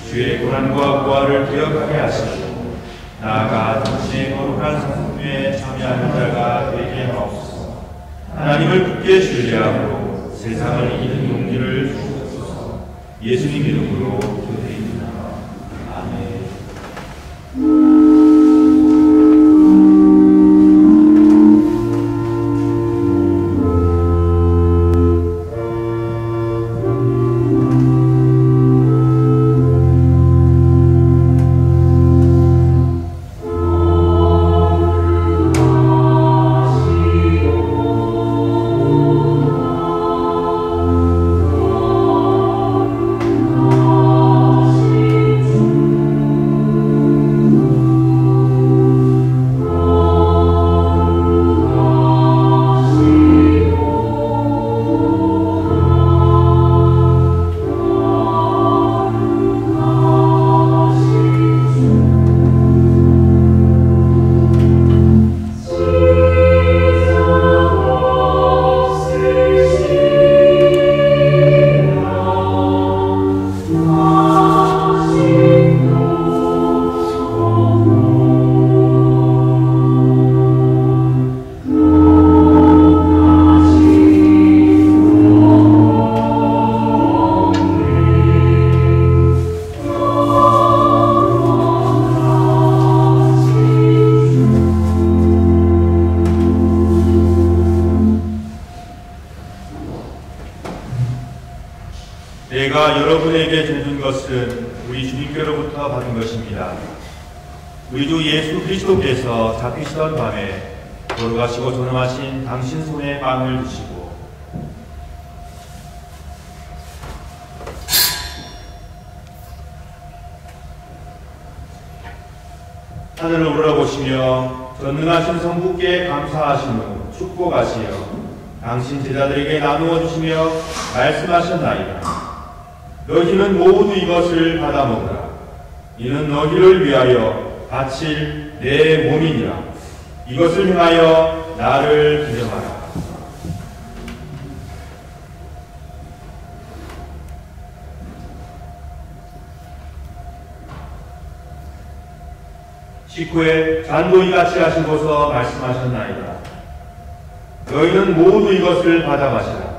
주의 고난과 부활을 기억하게 하시고 나아가 당신의 거룩한 성품에 참여하는 자가 되게 하옵소서. 하나님을 굳게 신뢰하고 세상을 이기는 용기를 주옵소서. 예수님 이름으로 기도드립니다. 아멘. 내가 여러분에게 주는 것은 우리 주님께로부터 받은 것입니다. 우리 주 예수 그리스도께서 잡히시던 밤에 걸어가시고 전음하신 당신 손에 빵을 드시고 하늘을 우러러보시며 전능하신 성부께 감사하신 후 축복하시어 당신 제자들에게 나누어 주시며 말씀하셨나이다. 너희는 모두 이것을 받아 먹으라. 이는 너희를 위하여 바칠 내 몸이니라. 이것을 행하여 나를 기념하라. 식후에 잔도이 같이 하시고서 말씀하셨나이다. 너희는 모두 이것을 받아 마시라.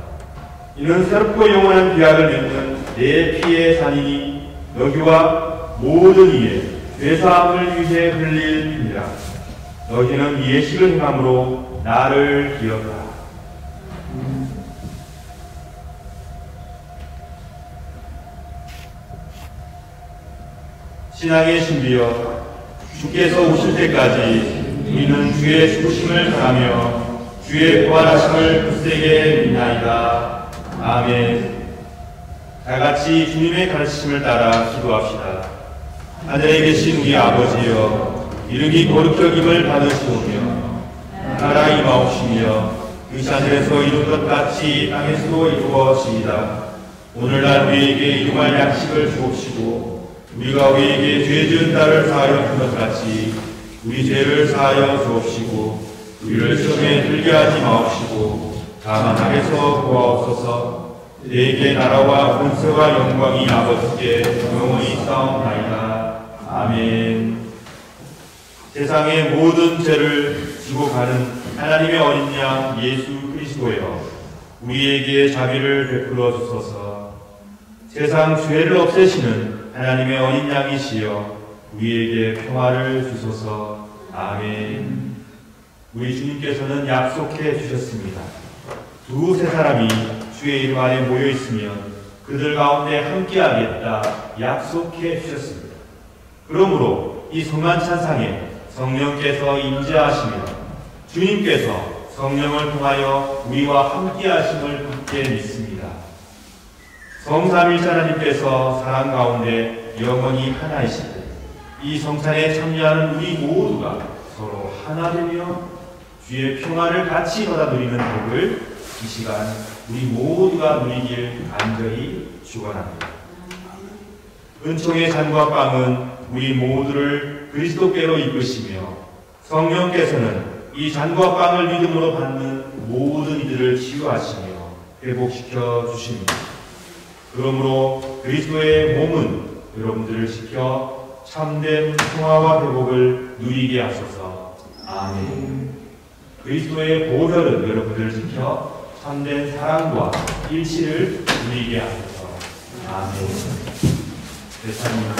이는 새롭고 영원한 비약을 맺는 내 피의 잔이니 너희와 모든 이의 죄사함을 위해 흘릴 피니라. 너희는 이 예식을 행함으로 나를 기억하라. 신앙의 신비여, 주께서 오실 때까지 우리는 주의 죽으심을 전하며 주의 부활하심을 굳세게 믿나이다. 아멘. 다같이 주님의 가르치심을 따라 기도합시다. 하늘에 계신 우리 아버지여, 이름이 거룩히 여김을 받으시오며 나라 임하옵시며 그 하늘에서 이룬 것 같이 땅에서도 이루어지이다. 오늘날 우리에게 일용할 양식을 주옵시고 우리가 우리에게 죄 지은 자를 사하여 준 것 같이 우리 죄를 사하여 주옵시고 우리를 시험에 들게 하지 마옵시고 다만 악에서 구하옵소서. 내게 나라와 권세와 영광이 아버지께 영원히 싸움나이다. 아멘. 세상의 모든 죄를 지고 가는 하나님의 어린 양 예수 그리스도여, 우리에게 자비를 베풀어 주소서. 세상 죄를 없애시는 하나님의 어린 양이시여, 우리에게 평화를 주소서. 아멘. 우리 주님께서는 약속해 주셨습니다. 두세 사람이 주의 이름 안에 모여 있으면 그들 가운데 함께하겠다 약속해 주셨습니다. 그러므로 이 성만 찬상에 성령께서 임재하시며 주님께서 성령을 통하여 우리와 함께하심을 굳게 믿습니다. 성삼일체 하나님께서 사랑 가운데 영원히 하나이시되 이 성찬에 참여하는 우리 모두가 서로 하나 되며 주의 평화를 같이 받아 누리는 복을 이 시간 우리 모두가 누리길 간절히 축원합니다. 은총의 잔과 빵은 우리 모두를 그리스도께로 이끄시며 성령께서는 이 잔과 빵을 믿음으로 받는 모든 이들을 치유하시며 회복시켜 주십니다. 그러므로 그리스도의 몸은 여러분들을 지켜 참된 평화와 회복을 누리게 하소서. 아멘. 그리스도의 보혈은 여러분들을 지켜 참된 사랑과 일치를 누리게 하소서. 아멘. 대사님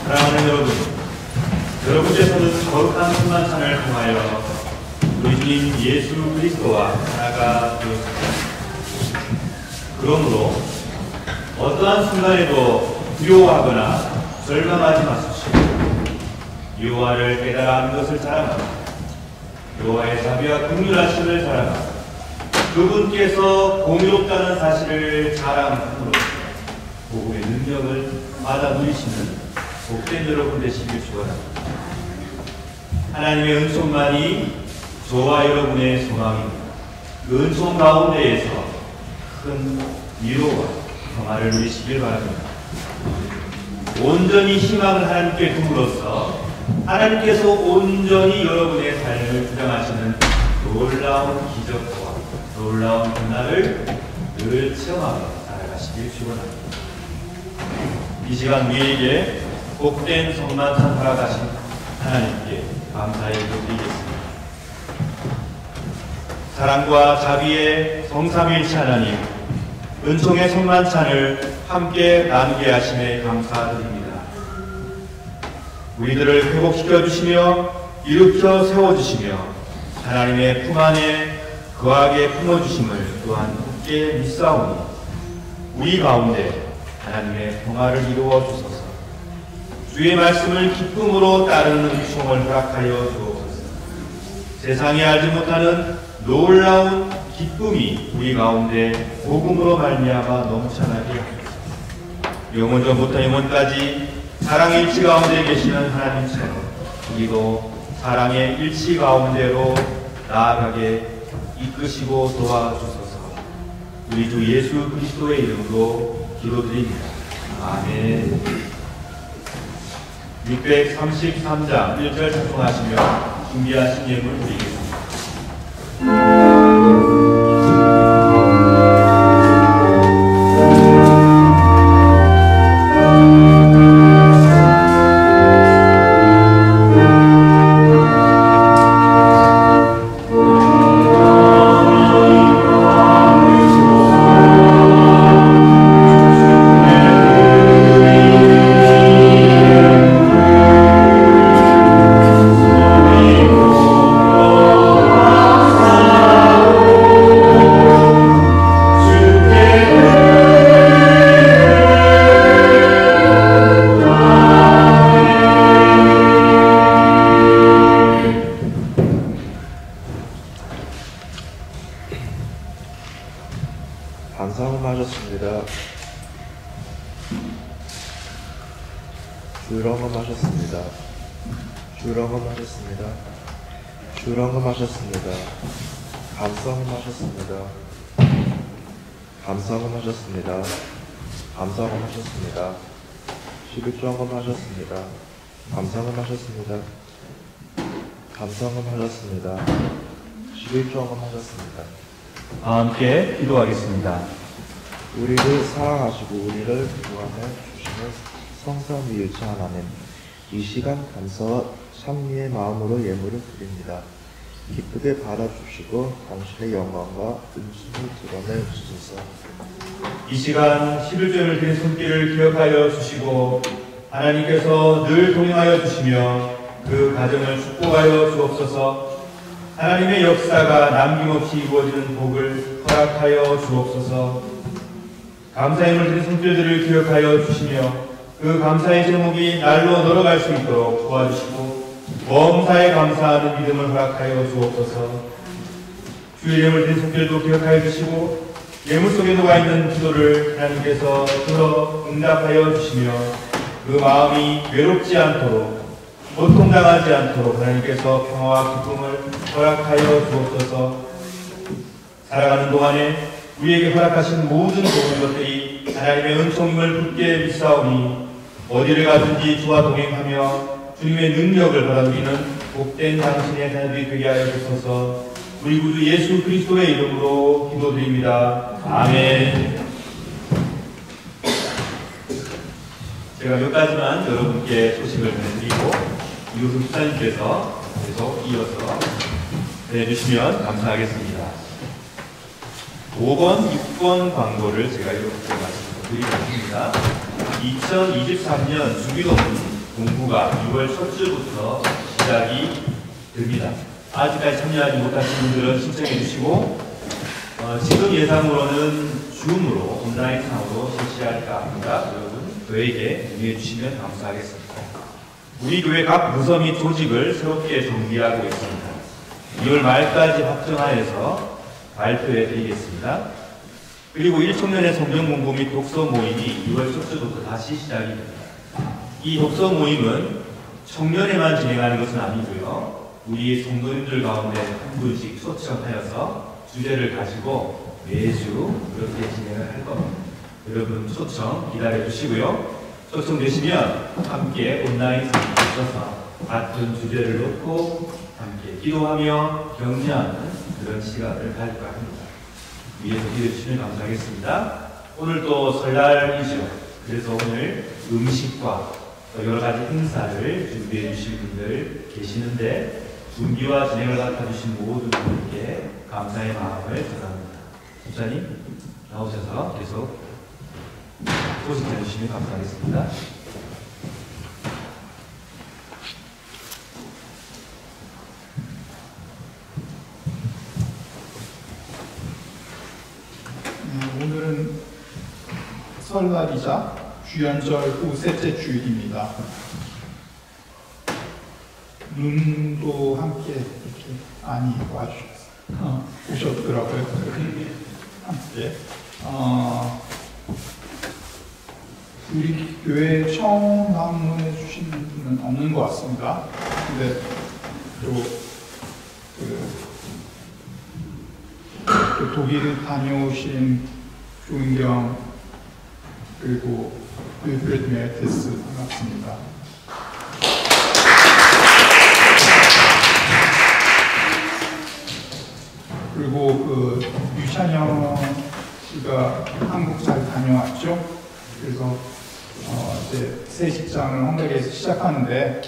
사랑하는 여러분, 여러분께서는 거룩한 순만찬을 통하여 우리 주님 예수 그리스도와 하나가 되었습니다. 그러므로 어떠한 순간에도 두려워하거나 절망하지 마십시오. 여호와를 깨달아 아는 것을 자랑하고 여호와의 자비와 긍휼하심을 자랑하고 그분께서 공의롭다는 사실을 자랑함으로 복음의 능력을 받아 누리시는 복된 여러분 되시길 축원합니다. 하나님의 은총만이 저와 여러분의 소망입니다. 그 은총 가운데에서 큰 위로와 평화를 누리시길 바랍니다. 온전히 희망을 하나님께 둠으로써 하나님께서 온전히 여러분의 삶을 주장하시는 놀라운 기적과 놀라운 변화를 늘 체험하며 살아가시길 축원합니다. 이 시간 우리에게 복된 성만찬 허락하신 하나님께 감사의 기도드리겠습니다. 사랑과 자비의 성삼위일체 하나님, 은총의 성만찬을 함께 나누게 하심에 감사드립니다. 우리들을 회복시켜 주시며 일으켜 세워주시며 하나님의 품 안에 거하게 품어주심을 또한 굳게 믿사오니 우리 가운데 하나님의 평화를 이루어 주소서. 주의 말씀을 기쁨으로 따르는 은총을 허락하여 주옵소서. 세상이 알지 못하는 놀라운 기쁨이 우리 가운데 복음으로 말미암아 넘쳐나게 하소서. 영원전부터 영원까지 사랑의 일치 가운데 계시는 하나님처럼 우리도 사랑의 일치 가운데로 나아가게 이끄시고 도와주소서. 우리 주 예수 그리스도의 이름으로 기도드립니다. 아멘. 633장 1절 찬송하시며 준비하신 예물 드리겠습니다. 감사합니다. 주렁음하셨습니다. 주렁음하셨습니다. 주렁음하셨습니다. 감사함하셨습니다. 감사함하셨습니다. 감사함하셨습니다. 11조항음하셨습니다. 감사함하셨습니다. 감사함하셨습니다. 11조항음하셨습니다. 함께 기도하겠습니다. 우리를 사랑하시고 우리를 구원해 주시는 성삼위일체 하나님, 이 시간 감사와 찬미의 마음으로 예물을 드립니다. 기쁘게 받아주시고 당신의 영광과 은총을 드러내 주소서. 이 시간 11조를 드린 손길을 기억하여 주시고 하나님께서 늘 동행하여 주시며 그 가정을 축복하여 주옵소서. 하나님의 역사가 남김없이 이루어지는 복을 허락하여 주옵소서. 감사의 예물 드린 손길들을 기억하여 주시며 그 감사의 제목이 날로 늘어갈 수 있도록 도와주시고 범사에 감사하는 믿음을 허락하여 주옵소서. 주의 예물 드린 손길도 기억하여 주시고 예물 속에 녹아있는 기도를 하나님께서 들어 응답하여 주시며 그 마음이 외롭지 않도록 고통당하지 않도록 하나님께서 평화와 기쁨을 허락하여 주옵소서. 살아가는 동안에 우리에게 허락하신 모든 좋은 것들이 하나님의 은총임을 굳게 믿사오니 어디를 가든지 주와 동행하며 주님의 능력을 받아들이는 복된 당신의 자녀들이 되게 하여 주소서. 우리 구주 예수 그리스도의 이름으로 기도드립니다. 아멘. 제가 몇 가지만 여러분께 소식을 전해드리고 이후 목사님께서 계속 이어서 전해주시면 감사하겠습니다. 5번, 6번 광고를 제가 이렇게 말씀드리겠습니다. 2023년 주기도문 공부가 6월 첫 주부터 시작이 됩니다. 아직까지 참여하지 못하신 분들은 신청해 주시고 지금 예상으로는 줌으로 온라인상으로 실시할까 합니다. 여러분 저에게 문의해 주시면 감사하겠습니다. 우리 교회 각 부서 및 조직을 새롭게 정비하고 있습니다. 2월 말까지 확정하여서 발표해 드리겠습니다. 그리고 1청년의 성경 공부 및 독서 모임이 6월 첫 주부터 다시 시작이 됩니다. 이 독서 모임은 청년에만 진행하는 것은 아니고요. 우리 성도님들 가운데 한 분씩 초청하여서 주제를 가지고 매주 그렇게 진행을 할 겁니다. 여러분 초청 기다려 주시고요. 초청되시면 함께 온라인 상에 있어서 같은 주제를 놓고 함께 기도하며 격려하는 그런 시간을 가질까 합니다. 위에서 기도해 주시면 감사하겠습니다. 오늘 또 설날이죠. 그래서 오늘 음식과 여러 가지 행사를 준비해 주신 분들 계시는데 준비와 진행을 맡아주신 모든 분들께 감사의 마음을 전합니다. 목사님 나오셔서 계속 소식해 주시면 감사하겠습니다. 오늘은 설날이자 주연절 후 셋째 주일입니다. 눈도 함께 이렇게 많이 오셨더라고요. 함께. 우리 교회 처음 방문해 주신 분은 없는 것 같습니다. 근데 또 독일 다녀오신 조은경 그리고 윌프레드 메르테스 반갑습니다. 그리고 유찬영 씨가 한국 잘 다녀왔죠. 그래서 이제 새 직장을 헝가리에서 시작하는데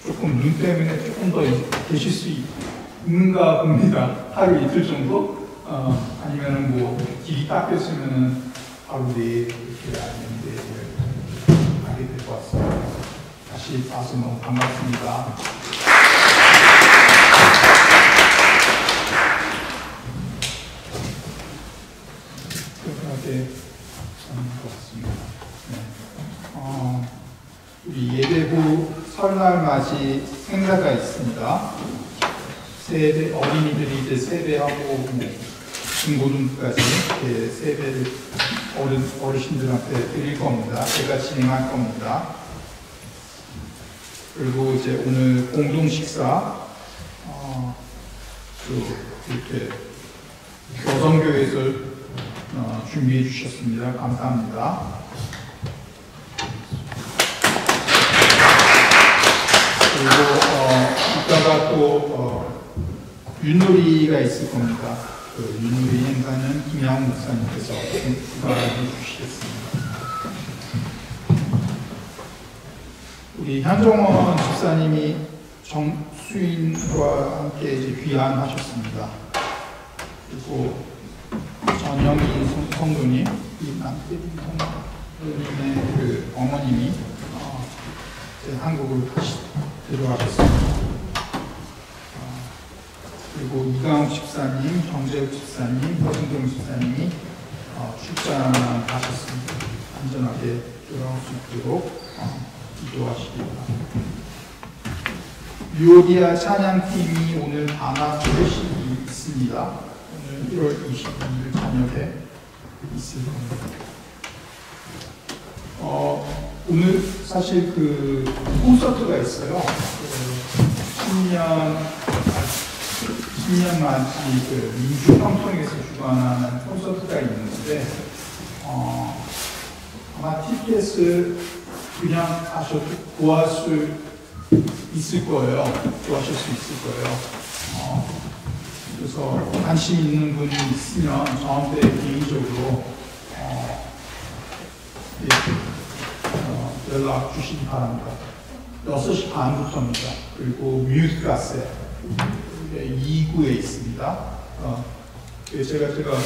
조금 눈 때문에 조금 더 계실 수 있는가 봅니다. 하루 이틀 정도? 아니면은 뭐 길이 닦였으면은 하루 내일 이렇게 아니면 내일 가게 될 것 같습니다. 다시 봐서 너무 반갑습니다. 그렇게 하는 것 같습니다. 네. 우리 예배 후 설날 맞이 행사가 있습니다. 세배, 어린이들이 이제 세배하고 중고등까지 이렇게 세배를 어르신들한테 드릴 겁니다. 제가 진행할 겁니다. 그리고 이제 오늘 공동 식사 이렇게 여성교회에서 준비해 주셨습니다. 감사합니다. 그리고 이따가 또 윷놀이가 있을 겁니다. 그 윷놀이 행사는 김양훈 목사님께서 주관해 주시겠습니다. 우리 현종원 집사님이 정수인과 함께 이제 귀환하셨습니다. 그리고 전영희 성도님, 남태빈 성도님의 그 어머님이 이제 한국을 다시 들어가셨습니다. 그리고 이강욱 집사님, 정재욱 집사님, 허승동 집사님이 출장 가셨습니다. 안전하게 돌아올 수 있도록 기도하시기 바랍니다. 유오디아 찬양팀이 오늘 방학 회식이 있습니다. 오늘 1월 22일 저녁에 있을 겁니다. 오늘 사실 그 콘서트가 있어요. 10년 만기 그 민주평통에서 주관하는 콘서트가 있는데 아마 티켓을 그냥 가셔도 구할 수 있을 거예요. 구하실 수 있을 거예요. 그래서 관심 있는 분이 있으면 저한테 개인적으로 연락 주시기 바랍니다. 6시 반부터입니다. 그리고 뮤트가세 2구에 있습니다. 제가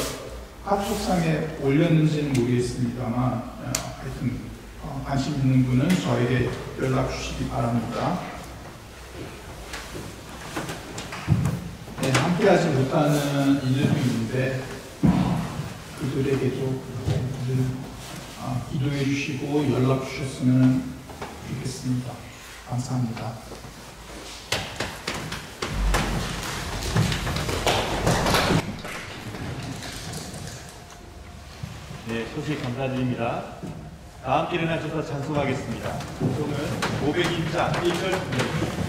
카톡상에 올렸는지는 모르겠습니다만 하여튼 관심 있는 분은 저에게 연락 주시기 바랍니다. 네, 함께하지 못하는 이들도 있는데 그들에게도 기도해 주시고 연락 주셨으면 좋겠습니다. 감사합니다. 네, 소식 감사드립니다. 다 함께 일어나셔서 찬송하겠습니다. 찬송은 502장 1절 9절.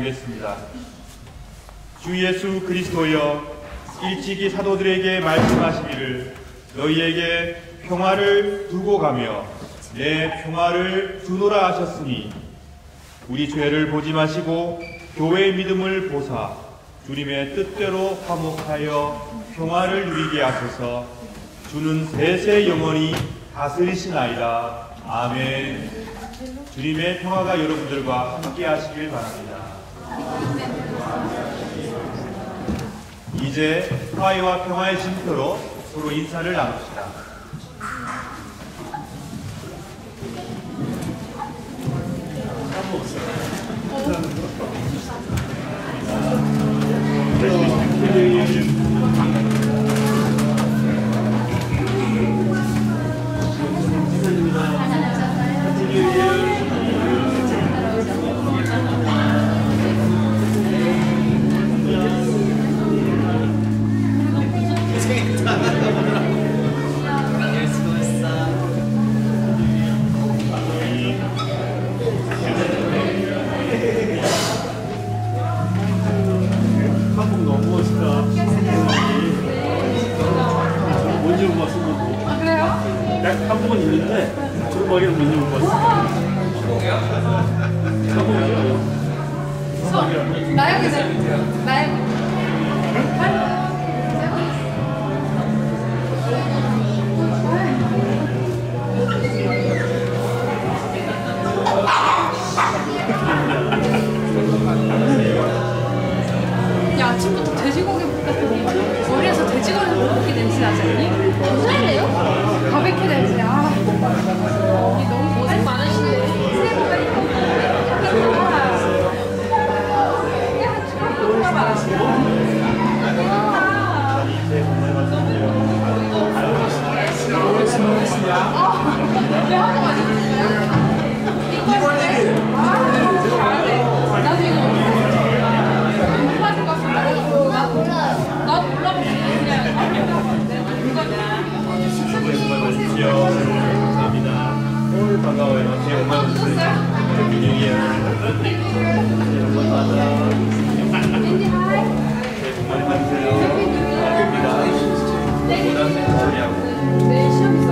나누겠습니다. 주 예수 그리스도여, 일찍이 사도들에게 말씀하시기를 너희에게 평화를 두고 가며 내 평화를 주노라 하셨으니 우리 죄를 보지 마시고 교회의 믿음을 보사 주님의 뜻대로 화목하여 평화를 누리게 하소서. 주는 세세 영원히 다스리시나이다. 아멘. 주님의 평화가 여러분들과 함께 하시길 바랍니다. 이제 화해와 평화의 징표로 서로 인사를 나눕시다. 한국은 있는데 그 머리를 못 입은 것 같아요. 나요 그냥 나요. 야 아침부터 돼지고기 볶았더니 머리에서 돼지고기 볶기 냄새 나지 않니? 무슨 바베큐 냄새. 아 이 너무 고생 많으시네. 새해 복 많이 반가워요. 새해 복 많이 받으세요. 해피 뉴 이어. 새해 복 많이 받아. 새해 복 많이 받으세요. 축하드립니다. 보다 소리하고. 내일 시험 있어.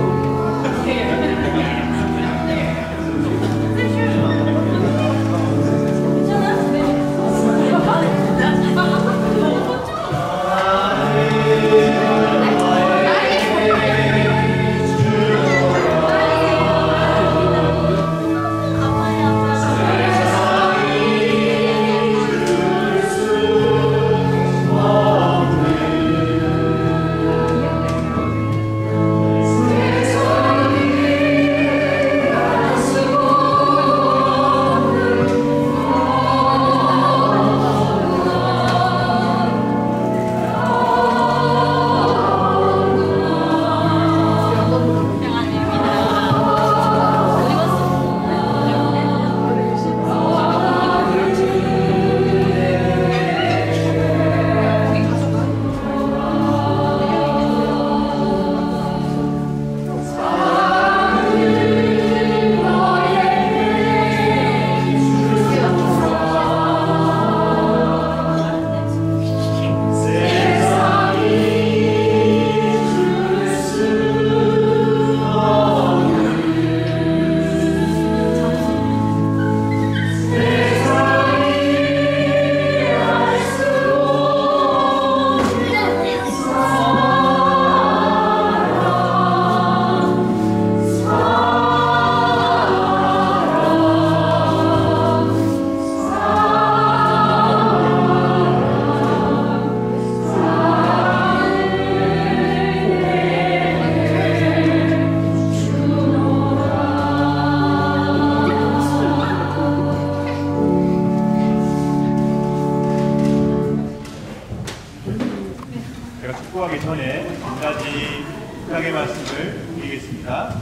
축복하기 전에 한 가지 부탁의 말씀을 드리겠습니다.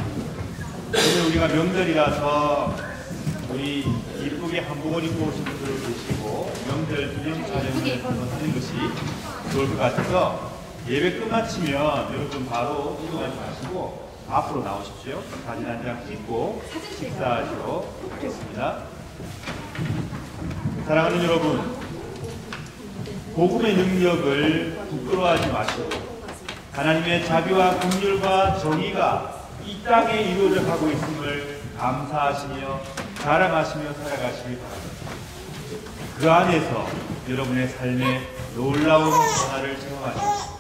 오늘 우리가 명절이라서 우리 이쁘게 한복을 입고 오신 분들 계시고 명절 기념 촬영을 하는 것이 좋을 것 같아서 예배 끝마치면 여러분 바로 이동하지 마시고 앞으로 나오십시오. 사진 한 장 찍고 식사하시도록 하겠습니다. 사랑하는 여러분, 복음의 능력을 부끄러워하지 마시고 하나님의 자비와 긍휼과 정의가 이 땅에 이루어져 가고 있음을 감사하시며 자랑하시며 살아가시기 바랍니다. 그 안에서 여러분의 삶에 놀라운 변화를 체험하시고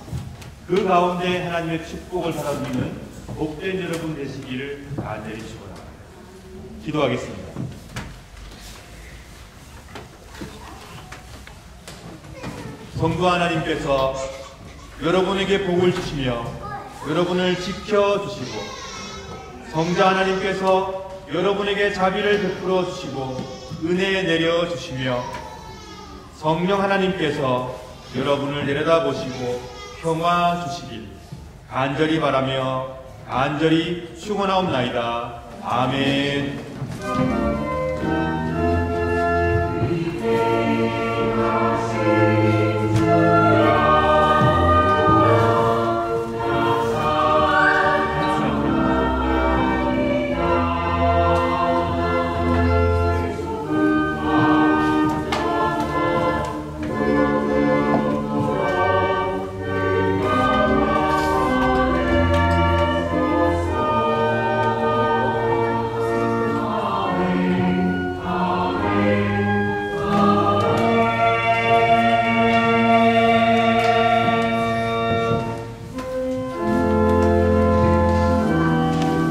그 가운데 하나님의 축복을 받아들이는 복된 여러분 되시기를 간절히 축원합니다. 기도하겠습니다. 성도 하나님께서 여러분에게 복을 주시며 여러분을 지켜주시고 성자 하나님께서 여러분에게 자비를 베풀어 주시고 은혜 내려주시며 성령 하나님께서 여러분을 내려다보시고 평화 주시길 간절히 바라며 간절히 축원하옵나이다. 아멘.